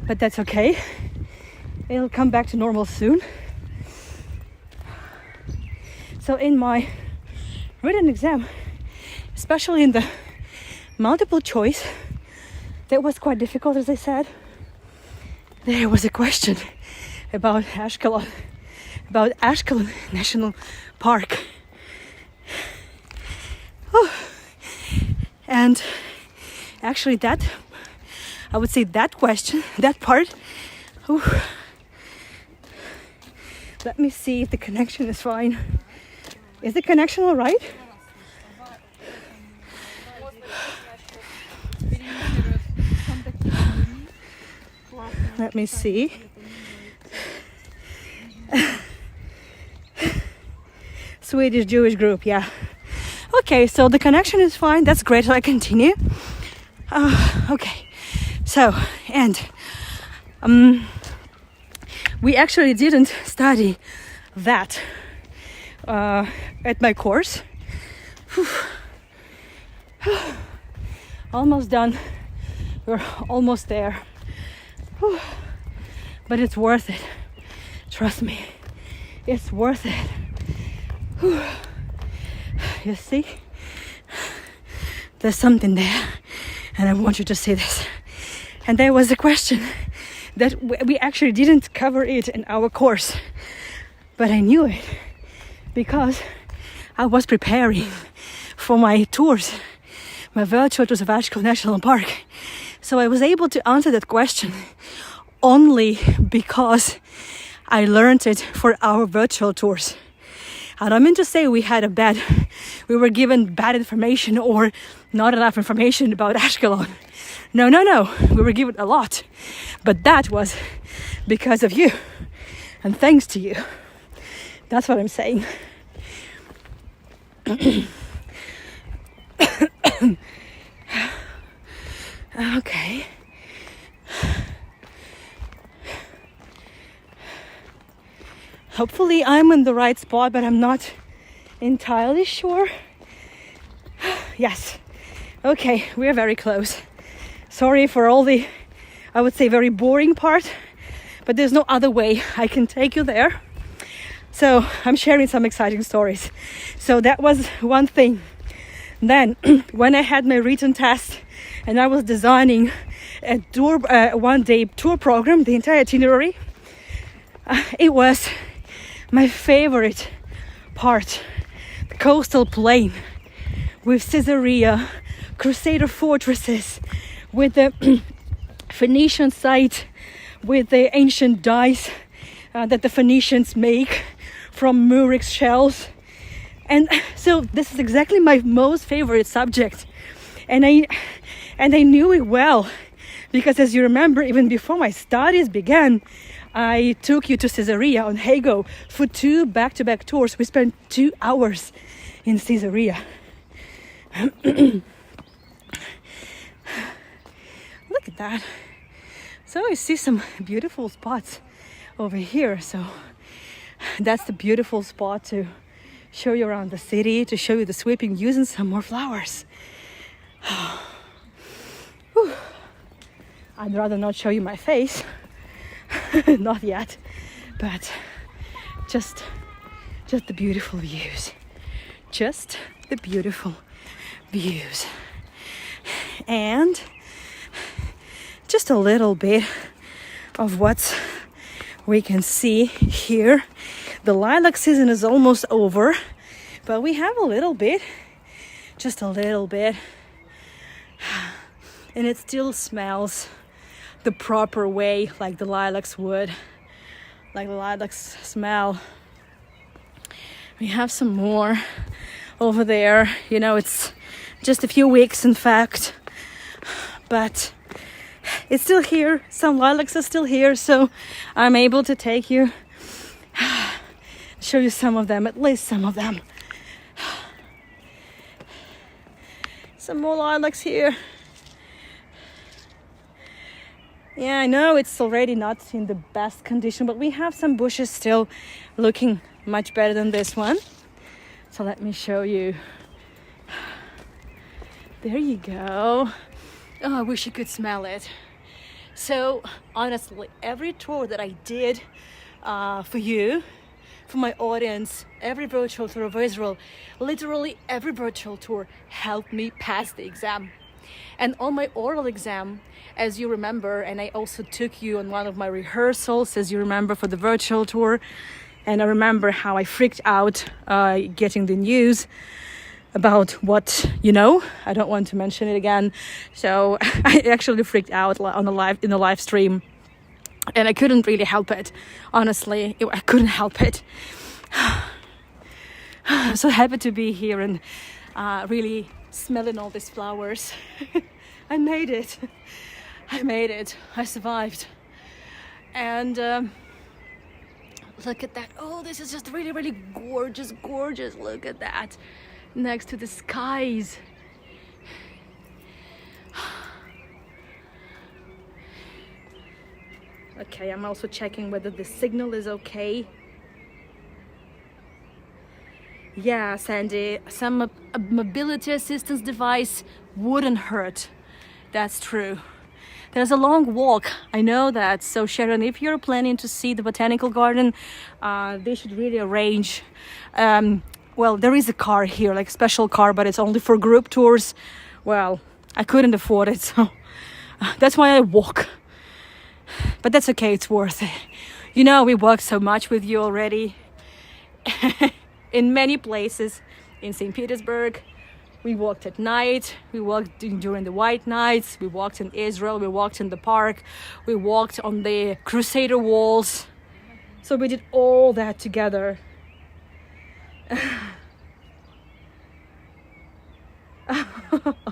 but that's okay. It'll come back to normal soon. So in my written exam, especially in the multiple choice, that was quite difficult, as I said. There was a question about Ashkelon National Park. Oh. And actually I would say that question, that part, let me see if the connection is fine. Is the connection all right? Let me see. Swedish Jewish group, yeah. Okay, so the connection is fine. That's great. So I continue. Okay. So, and we actually didn't study that at my course. Almost done. We're almost there. But it's worth it. Trust me. It's worth it. You see? there's something there, and I want you to see this. And there was a question that we actually didn't cover it in our course, but I knew it because I was preparing for my tours, my virtual tours of Ashko National Park. So I was able to answer that question only because I learned it for our virtual tours. I don't mean to say we were given bad information or not enough information about Ashkelon. No. We were given a lot. But that was because of you. And thanks to you. That's what I'm saying. Okay. Hopefully I'm in the right spot, but I'm not entirely sure. Yes. Okay, we are very close. Sorry for all the, I would say, very boring part, but there's no other way I can take you there. So I'm sharing some exciting stories. So that was one thing. Then when I had my written test and I was designing a tour, one-day tour program, the entire itinerary, it was my favorite part, the coastal plain with Caesarea, Crusader fortresses, with the Phoenician site, with the ancient dyes that the Phoenicians make from murex shells. And so this is exactly my most favorite subject. And I knew it well because, as you remember, even before my studies began, I took you to Caesarea on Hago for 2 back-to-back tours. We spent 2 hours in Caesarea. Look at that. So I see some beautiful spots over here. So that's the beautiful spot to show you around the city, to show you the sweeping views and some more flowers. I'd rather not show you my face. Not yet, but just the beautiful views. Just the beautiful views. And just a little bit of what we can see here. The lilac season is almost over, but we have a little bit, just a little bit. And it still smells the proper way, like the lilacs would, like the lilacs smell. We have some more over there. You know, it's just a few weeks, in fact, but it's still here. Some lilacs are still here, so I'm able to take you, show you some of them, at least some of them. Some more lilacs here. Yeah, I know it's already not in the best condition, but we have some bushes still looking much better than this one. So let me show you. There you go. Oh, I wish you could smell it. So honestly, every tour that I did for you, for my audience, every virtual tour of Israel, literally every virtual tour helped me pass the exam. And on my oral exam, as you remember, and I also took you on one of my rehearsals, as you remember, for the virtual tour, and I remember how I freaked out getting the news about what, you know, I don't want to mention it again. So I actually freaked out on in the live stream, and I couldn't really help it. Honestly, I couldn't help it. I'm so happy to be here and really smelling all these flowers. I made it. I survived. And look at that. Oh, this is just really, really gorgeous. Look at that. Next to the skies. Okay, I'm also checking whether the signal is okay. Yeah, Sandy, some mobility assistance device wouldn't hurt. That's true. There's a long walk, I know that. So Sharon, if you're planning to see the Botanical Garden, they should really arrange. Well, there is a car here, like a special car, but it's only for group tours well, I couldn't afford it, so that's why I walk. But that's okay, it's worth it. You know, we worked so much with you already in many places. In St. Petersburg, we walked at night, we walked during the white nights, we walked in Israel, we walked in the park, we walked on the Crusader walls. So we did all that together.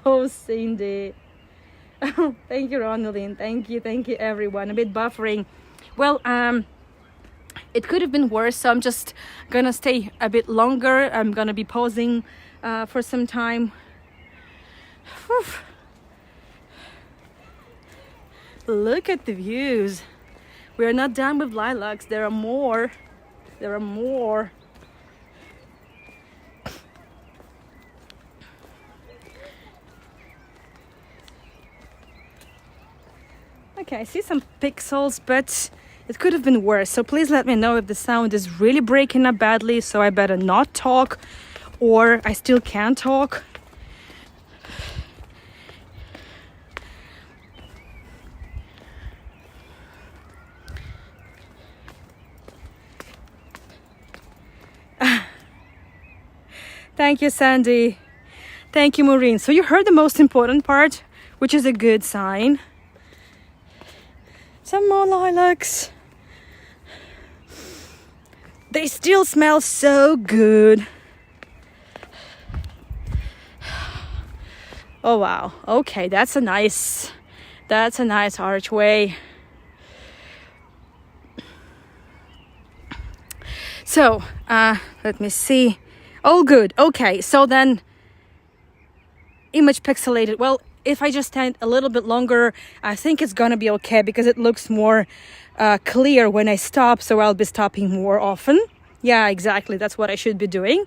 Oh, Cindy. Thank you, Ronaldine. Thank you everyone. A bit buffering. Well, it could have been worse, so I'm just gonna stay a bit longer. I'm gonna be pausing for some time. Whew. Look at the views. We are not done with lilacs. There are more. There are more. Okay, I see some pixels, but it could have been worse. So please let me know if the sound is really breaking up badly, so I better not talk, or I still can talk. Thank you, Sandy. Thank you, Maureen. So you heard the most important part, which is a good sign. Some more lilacs. They still smell so good. Oh wow. Okay, that's a nice archway. So, let me see. All good. Okay, so then image pixelated. Well, if I just stand a little bit longer, I think it's gonna be okay because it looks more clear when I stop, so I'll be stopping more often. Yeah, exactly, that's what I should be doing.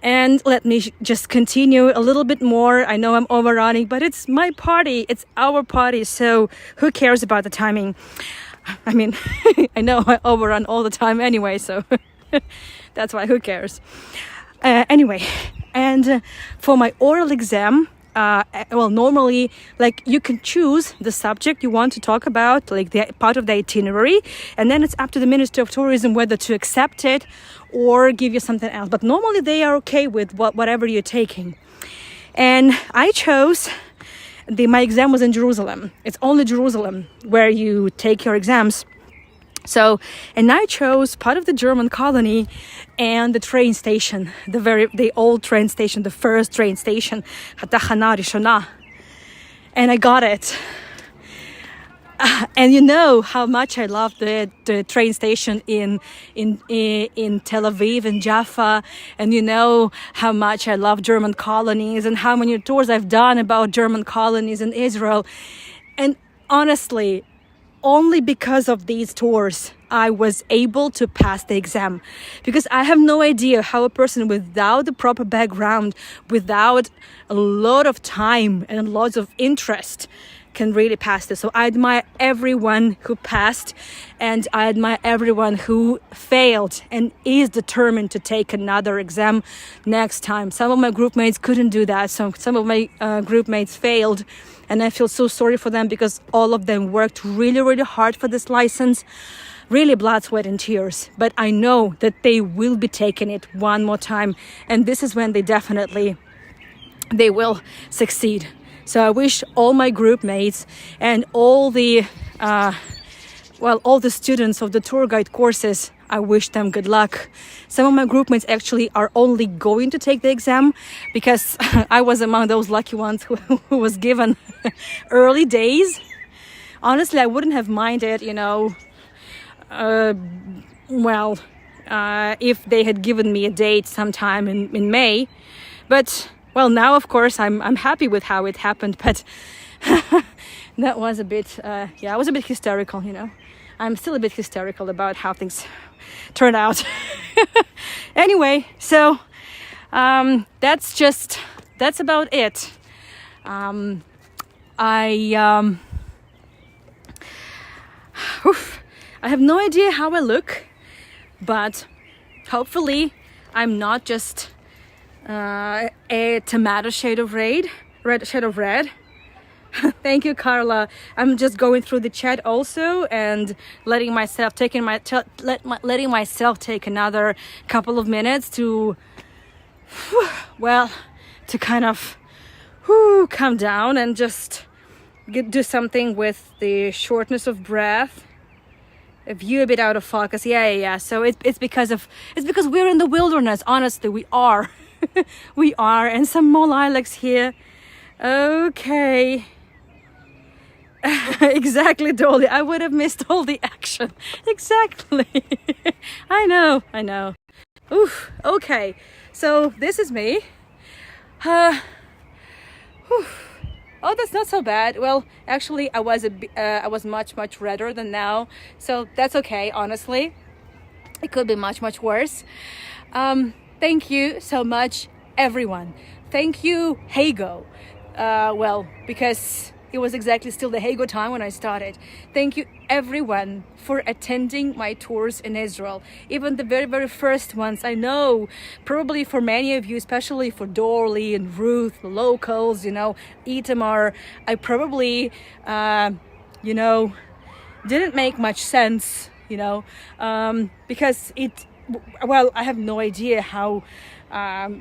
And let me just continue a little bit more. I know I'm overrunning, but it's my party, it's our party, so who cares about the timing? I mean, I know I overrun all the time anyway, so that's why, who cares? Anyway, and for my oral exam, well, normally, like, you can choose the subject you want to talk about, like the part of the itinerary, and then it's up to the Ministry of Tourism whether to accept it or give you something else. But normally they are okay with whatever you're taking. And I chose, my exam was in Jerusalem. It's only Jerusalem where you take your exams. So, and I chose part of the German colony and the train station, the old train station, the first train station, Hatachana Rishona. And I got it. And you know how much I love the train station in Tel Aviv and Jaffa, and you know how much I love German colonies and how many tours I've done about German colonies in Israel. And honestly, only because of these tours I was able to pass the exam, because I have no idea how a person without the proper background, without a lot of time and lots of interest, can really pass this. So I admire everyone who passed, and I admire everyone who failed and is determined to take another exam next time. Some of my group mates couldn't do that, so some of my group mates failed, and I feel so sorry for them because all of them worked really, really hard for this license. Really blood, sweat and tears. But I know that they will be taking it one more time, and this is when they will succeed. So I wish all my group mates and all the students of the tour guide courses, I wish them good luck. Some of my group mates actually are only going to take the exam because I was among those lucky ones who was given early days. Honestly, I wouldn't have minded, if they had given me a date sometime in May. But well, now of course I'm happy with how it happened, but that was a bit I was a bit hysterical, I'm still a bit hysterical about how things turned out. Anyway, so that's about it. I have no idea how I look, but hopefully I'm not just a tomato shade of red. shade of red. Thank you, Carla. I'm just going through the chat also and letting myself take another couple of minutes to, well, to kind of calm down and just do something with the shortness of breath. A view a bit out of focus. Yeah. So it's because we're in the wilderness. Honestly, we are. We are. And some more lilacs here. Okay. Exactly, Dolly. I would have missed all the action. Exactly. I know. Oof. Okay. So this is me. Oh, that's not so bad. Well, actually, I was much redder than now, so that's okay. Honestly, it could be much worse. Thank you so much, everyone. Thank you, Hago. Well, because it was exactly still the Hago time when I started. Thank you, everyone, for attending my tours in Israel. Even the very first ones. I know, probably for many of you, especially for Dorley and Ruth, the locals, Itamar, I probably, didn't make much sense, because I have no idea how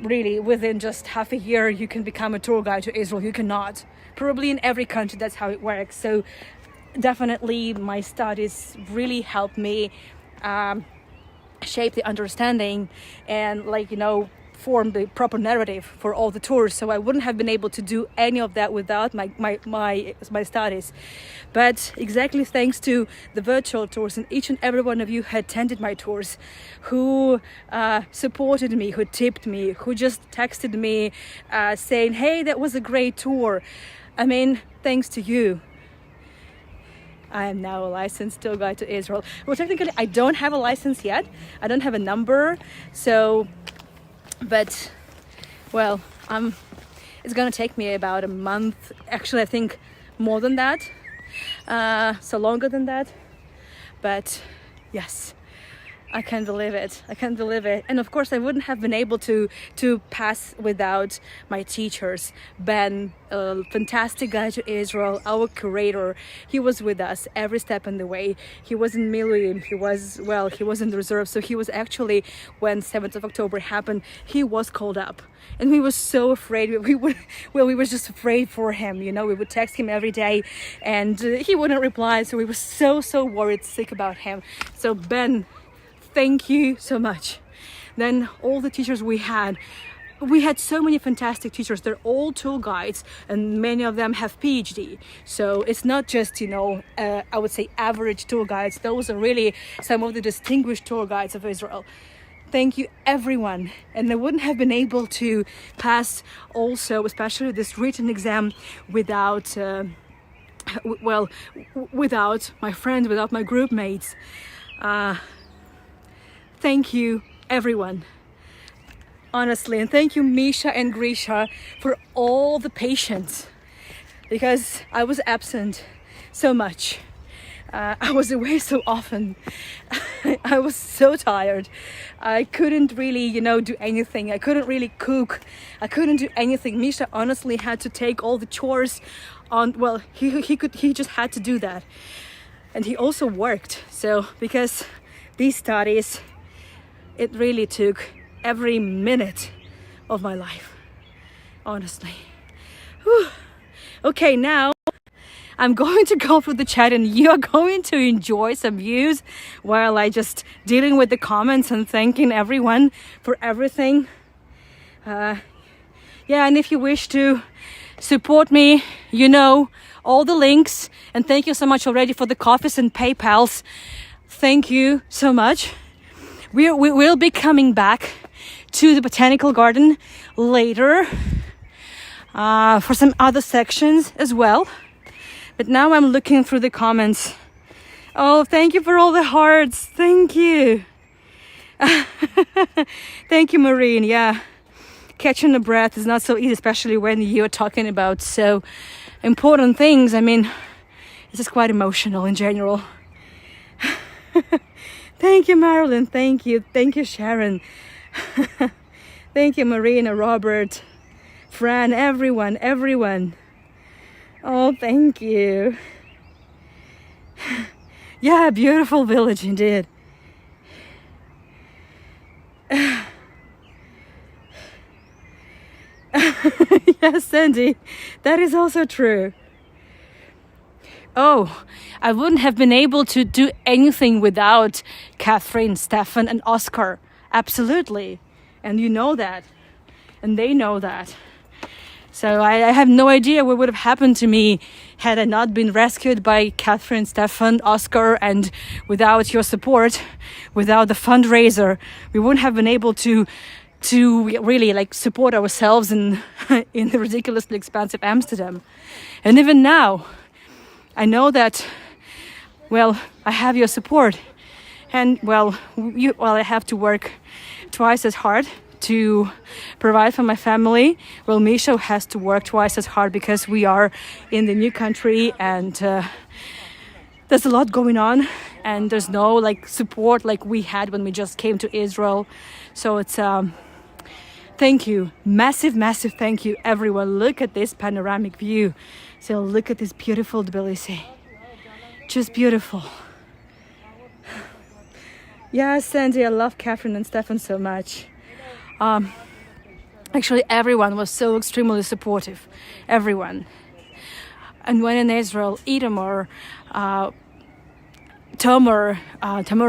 really within just half a year you can become a tour guide to Israel. You cannot. Probably in every country that's how it works. So definitely my studies really helped me shape the understanding and form the proper narrative for all the tours. So I wouldn't have been able to do any of that without my studies. But exactly thanks to the virtual tours and each and every one of you who attended my tours, who supported me, who tipped me, who just texted me saying, hey, that was a great tour. I mean, thanks to you, I am now a licensed tour guide to Israel. Well, technically, I don't have a license yet. I don't have a number. So, but, well, it's gonna take me about a month. Actually, I think more than that. So longer than that. But yes, I can't believe it. And of course, I wouldn't have been able to pass without my teachers. Ben, a fantastic guide to Israel, our curator, he was with us every step in the way. He was in Miluim, he was in the reserve. So he was actually, when 7th of October happened, he was called up. And we were so afraid. We were just afraid for him. We would text him every day and he wouldn't reply. So we were so worried, sick about him. So Ben, thank you so much. Then all the teachers we had so many fantastic teachers. They're all tour guides and many of them have PhD. So it's not just, I would say average tour guides. Those are really some of the distinguished tour guides of Israel. Thank you, everyone. And I wouldn't have been able to pass also, especially this written exam without, without my friends, without my group mates. Thank you, everyone. Honestly, and thank you, Misha and Grisha, for all the patience, because I was absent so much. I was away so often. I was so tired. I couldn't really, do anything. I couldn't really cook. I couldn't do anything. Misha honestly had to take all the chores on. Well, he just had to do that, and he also worked. So because these studies, it really took every minute of my life, honestly. Whew. Okay, now I'm going to go through the chat and you're going to enjoy some views while I just dealing with the comments and thanking everyone for everything. Yeah, and if you wish to support me, all the links. And thank you so much already for the coffees and PayPals. Thank you so much. We will be coming back to the Botanical Garden later for some other sections as well. But now I'm looking through the comments. Oh, thank you for all the hearts. Thank you. Thank you, Maureen. Yeah, catching the breath is not so easy, especially when you're talking about so important things. I mean, it's just quite emotional in general. Thank you, Marilyn. Thank you. Thank you, Sharon. Thank you, Marina, Robert, Fran, everyone. Oh, thank you. Yeah, beautiful village indeed. Yes, Sandy, that is also true. Oh, I wouldn't have been able to do anything without Catherine, Stefan, and Oscar. Absolutely. And you know that. And they know that. So I have no idea what would have happened to me had I not been rescued by Catherine, Stefan, Oscar, and without your support, without the fundraiser, we wouldn't have been able to really like support ourselves in in the ridiculously expensive Amsterdam. And even now, I know that, well, I have your support, and I have to work twice as hard to provide for my family. Well, Misha has to work twice as hard because we are in the new country, and there's a lot going on, and there's no like support like we had when we just came to Israel. So it's thank you, massive thank you, everyone. Look at this panoramic view. So look at this beautiful Tbilisi, just beautiful. Yes, Sandy, I love Catherine and Stefan so much. Actually, everyone was so extremely supportive, everyone. And when in Israel, Itamar, Tamar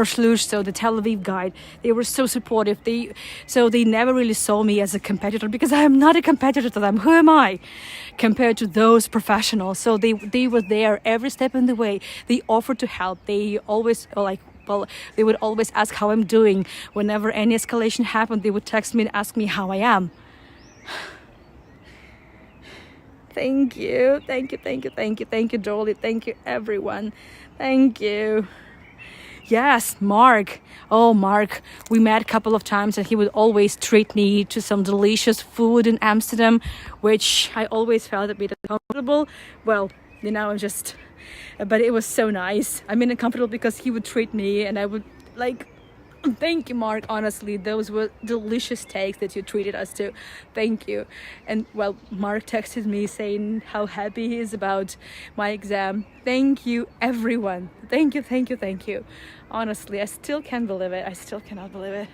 Shlush, so the Tel Aviv guide, they were so supportive. They never really saw me as a competitor, because I am not a competitor to them. Who am I compared to those professionals? So they were there every step in the way. They offered to help. They always they would always ask how I'm doing. Whenever any escalation happened, they would text me and ask me how I am. Thank you, Dolly. Thank you, everyone. Thank you. Yes, Mark. Oh, Mark. We met a couple of times, and he would always treat me to some delicious food in Amsterdam, which I always felt a bit uncomfortable. Well, I'm just... But it was so nice. I mean, uncomfortable because he would treat me, and I would like... Thank you, Mark. Honestly, those were delicious steaks that you treated us to. Thank you. And well, Mark texted me saying how happy he is about my exam. Thank you, everyone. Thank you. Honestly, I still can't believe it. I still cannot believe it.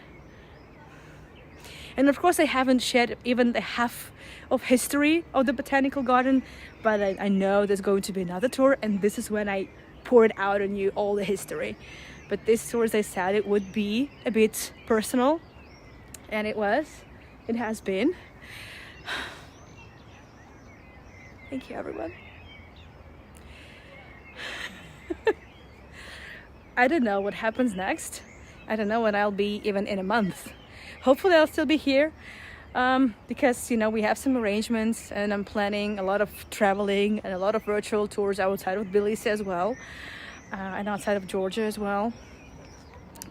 And of course, I haven't shared even the half of history of the Botanical Garden, but I know there's going to be another tour, and this is when I pour it out on you, all the history. But this tour, as I said, it would be a bit personal, and it has been. Thank you, everyone. I don't know what happens next. I don't know when I'll be, even in a month. Hopefully I'll still be here, because we have some arrangements, and I'm planning a lot of traveling and a lot of virtual tours outside of Tbilisi as well, and outside of Georgia as well.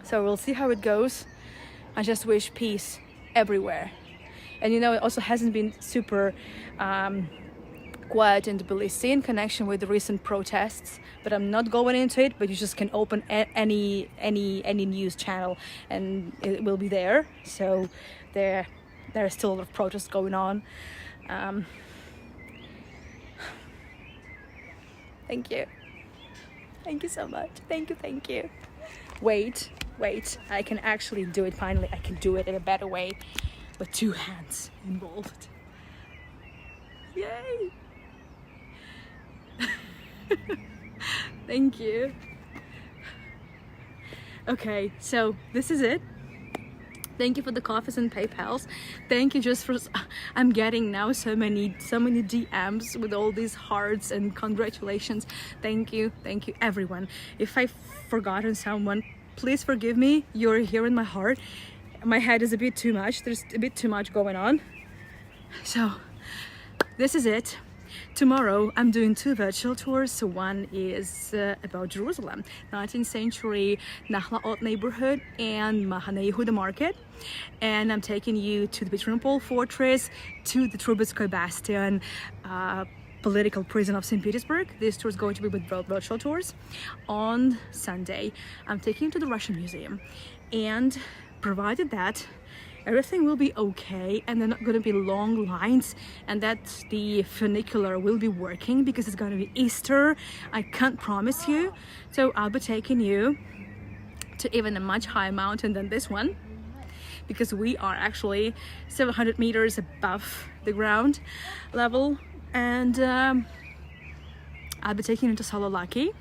So we'll see how it goes. I just wish peace everywhere. And it also hasn't been super quiet in Tbilisi in connection with the recent protests, but I'm not going into it. But you just can open any news channel and it will be there. So there are still a lot of protests going on. Thank you so much. Thank you. Wait, I can actually do it. Finally, I can do it in a better way with 2 hands involved. Yay. Thank you. Okay, so this is it. Thank you for the coffees and PayPals. Thank you just for... I'm getting now so many DMs with all these hearts and congratulations. Thank you, everyone. If I've forgotten someone, please forgive me. You're here in my heart. My head is a bit too much. There's a bit too much going on. So this is it. Tomorrow I'm doing 2 virtual tours. So one is about Jerusalem, 19th century Nachlaot neighborhood and Mahane Yehuda market, and I'm taking you to the Botanical fortress, to the Trubetskoy bastion, political prison of St. Petersburg. This tour is going to be with virtual tours. On Sunday I'm taking you to the Russian Museum, and provided that everything will be okay, and they're not going to be long lines, and that the funicular will be working because it's going to be Easter. I can't promise you. So I'll be taking you to even a much higher mountain than this one, because we are actually 700 meters above the ground level. And I'll be taking you to Salolaki,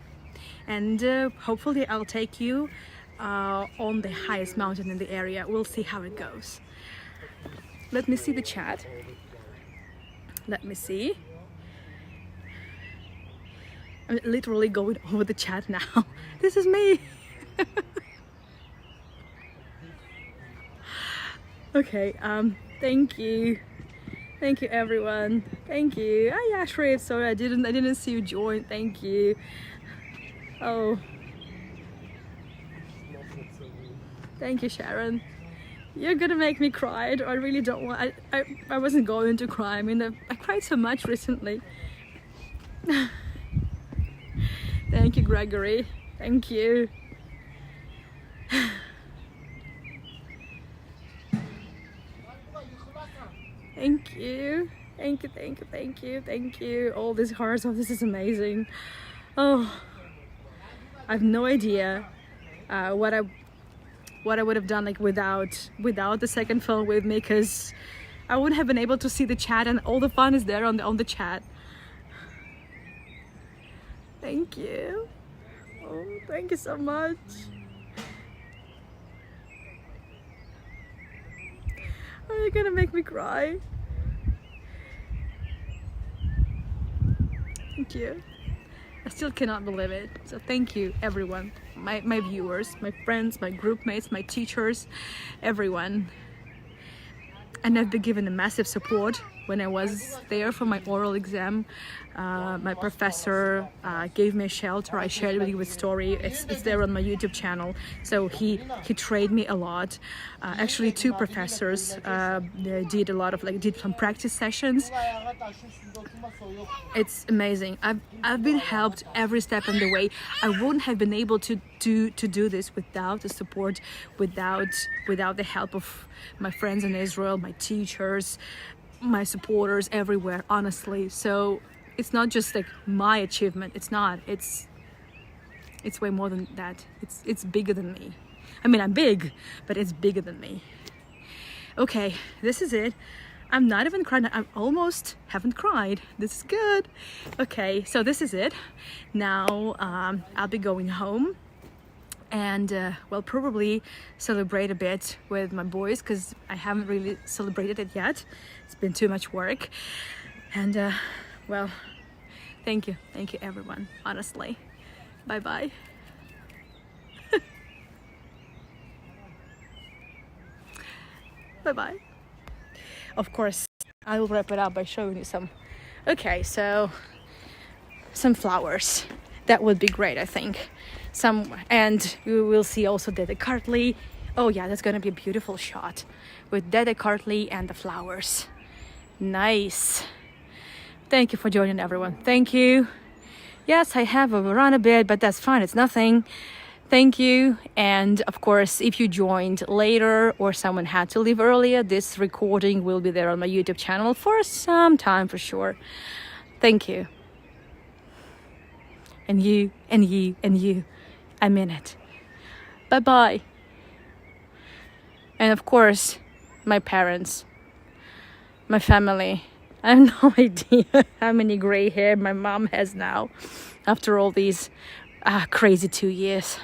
and hopefully I'll take you on the highest mountain in the area. We'll see how it goes. Let me see the chat. Let me see. I'm literally going over the chat now. This is me. Okay, thank you everyone. Thank you. Oh yeah, Shreve, sorry I didn't see you join. Thank you. Oh, thank you, Sharon. You're gonna make me cry. I really don't want. I wasn't going to cry. I mean, I cried so much recently. Thank you, Gregory. Thank you. Thank you. Thank you, thank you, thank you, thank you. All these hearts, oh, this is amazing. Oh, I have no idea what I would have done like without the second phone with me, because I wouldn't have been able to see the chat, and all the fun is there on the chat. Thank you. Oh, thank you so much. Oh, you're gonna make me cry. Thank you. I still cannot believe it. So thank you, everyone. My viewers, my friends, my group mates, my teachers, everyone. And I've been given a massive support when I was there for my oral exam. My professor gave me a shelter. I shared with you a story. It's there on my YouTube channel. So he trained me a lot. Actually, two professors did some practice sessions. It's amazing. I've been helped every step of the way. I wouldn't have been able to do this without the support, without the help of my friends in Israel, my teachers, my supporters everywhere, honestly. So it's not just like my achievement. It's not. It's way more than that. It's bigger than me. I mean, I'm big, but it's bigger than me. Okay, this is it. I'm not even crying. I almost haven't cried. This is good. Okay, so this is it. Now I'll be going home, and well, probably celebrate a bit with my boys, because I haven't really celebrated it yet. It's been too much work. And well, thank you everyone, honestly. Bye bye. Bye bye. Of course, I will wrap it up by showing you some. Okay, so some flowers. That would be great, I think. And we will see also Dede Kartli. Oh yeah, that's gonna be a beautiful shot with Dede Kartli and the flowers. Nice. Thank you for joining, everyone. Thank you. Yes, I have overrun a bit, but that's fine. It's nothing. Thank you. And of course, if you joined later or someone had to leave earlier, this recording will be there on my YouTube channel for some time for sure. Thank you. And you, and you, and you. I mean it. Bye-bye. And of course, my parents, my family. I have no idea how many gray hair my mom has now after all these crazy 2 years.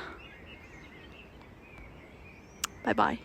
Bye-bye.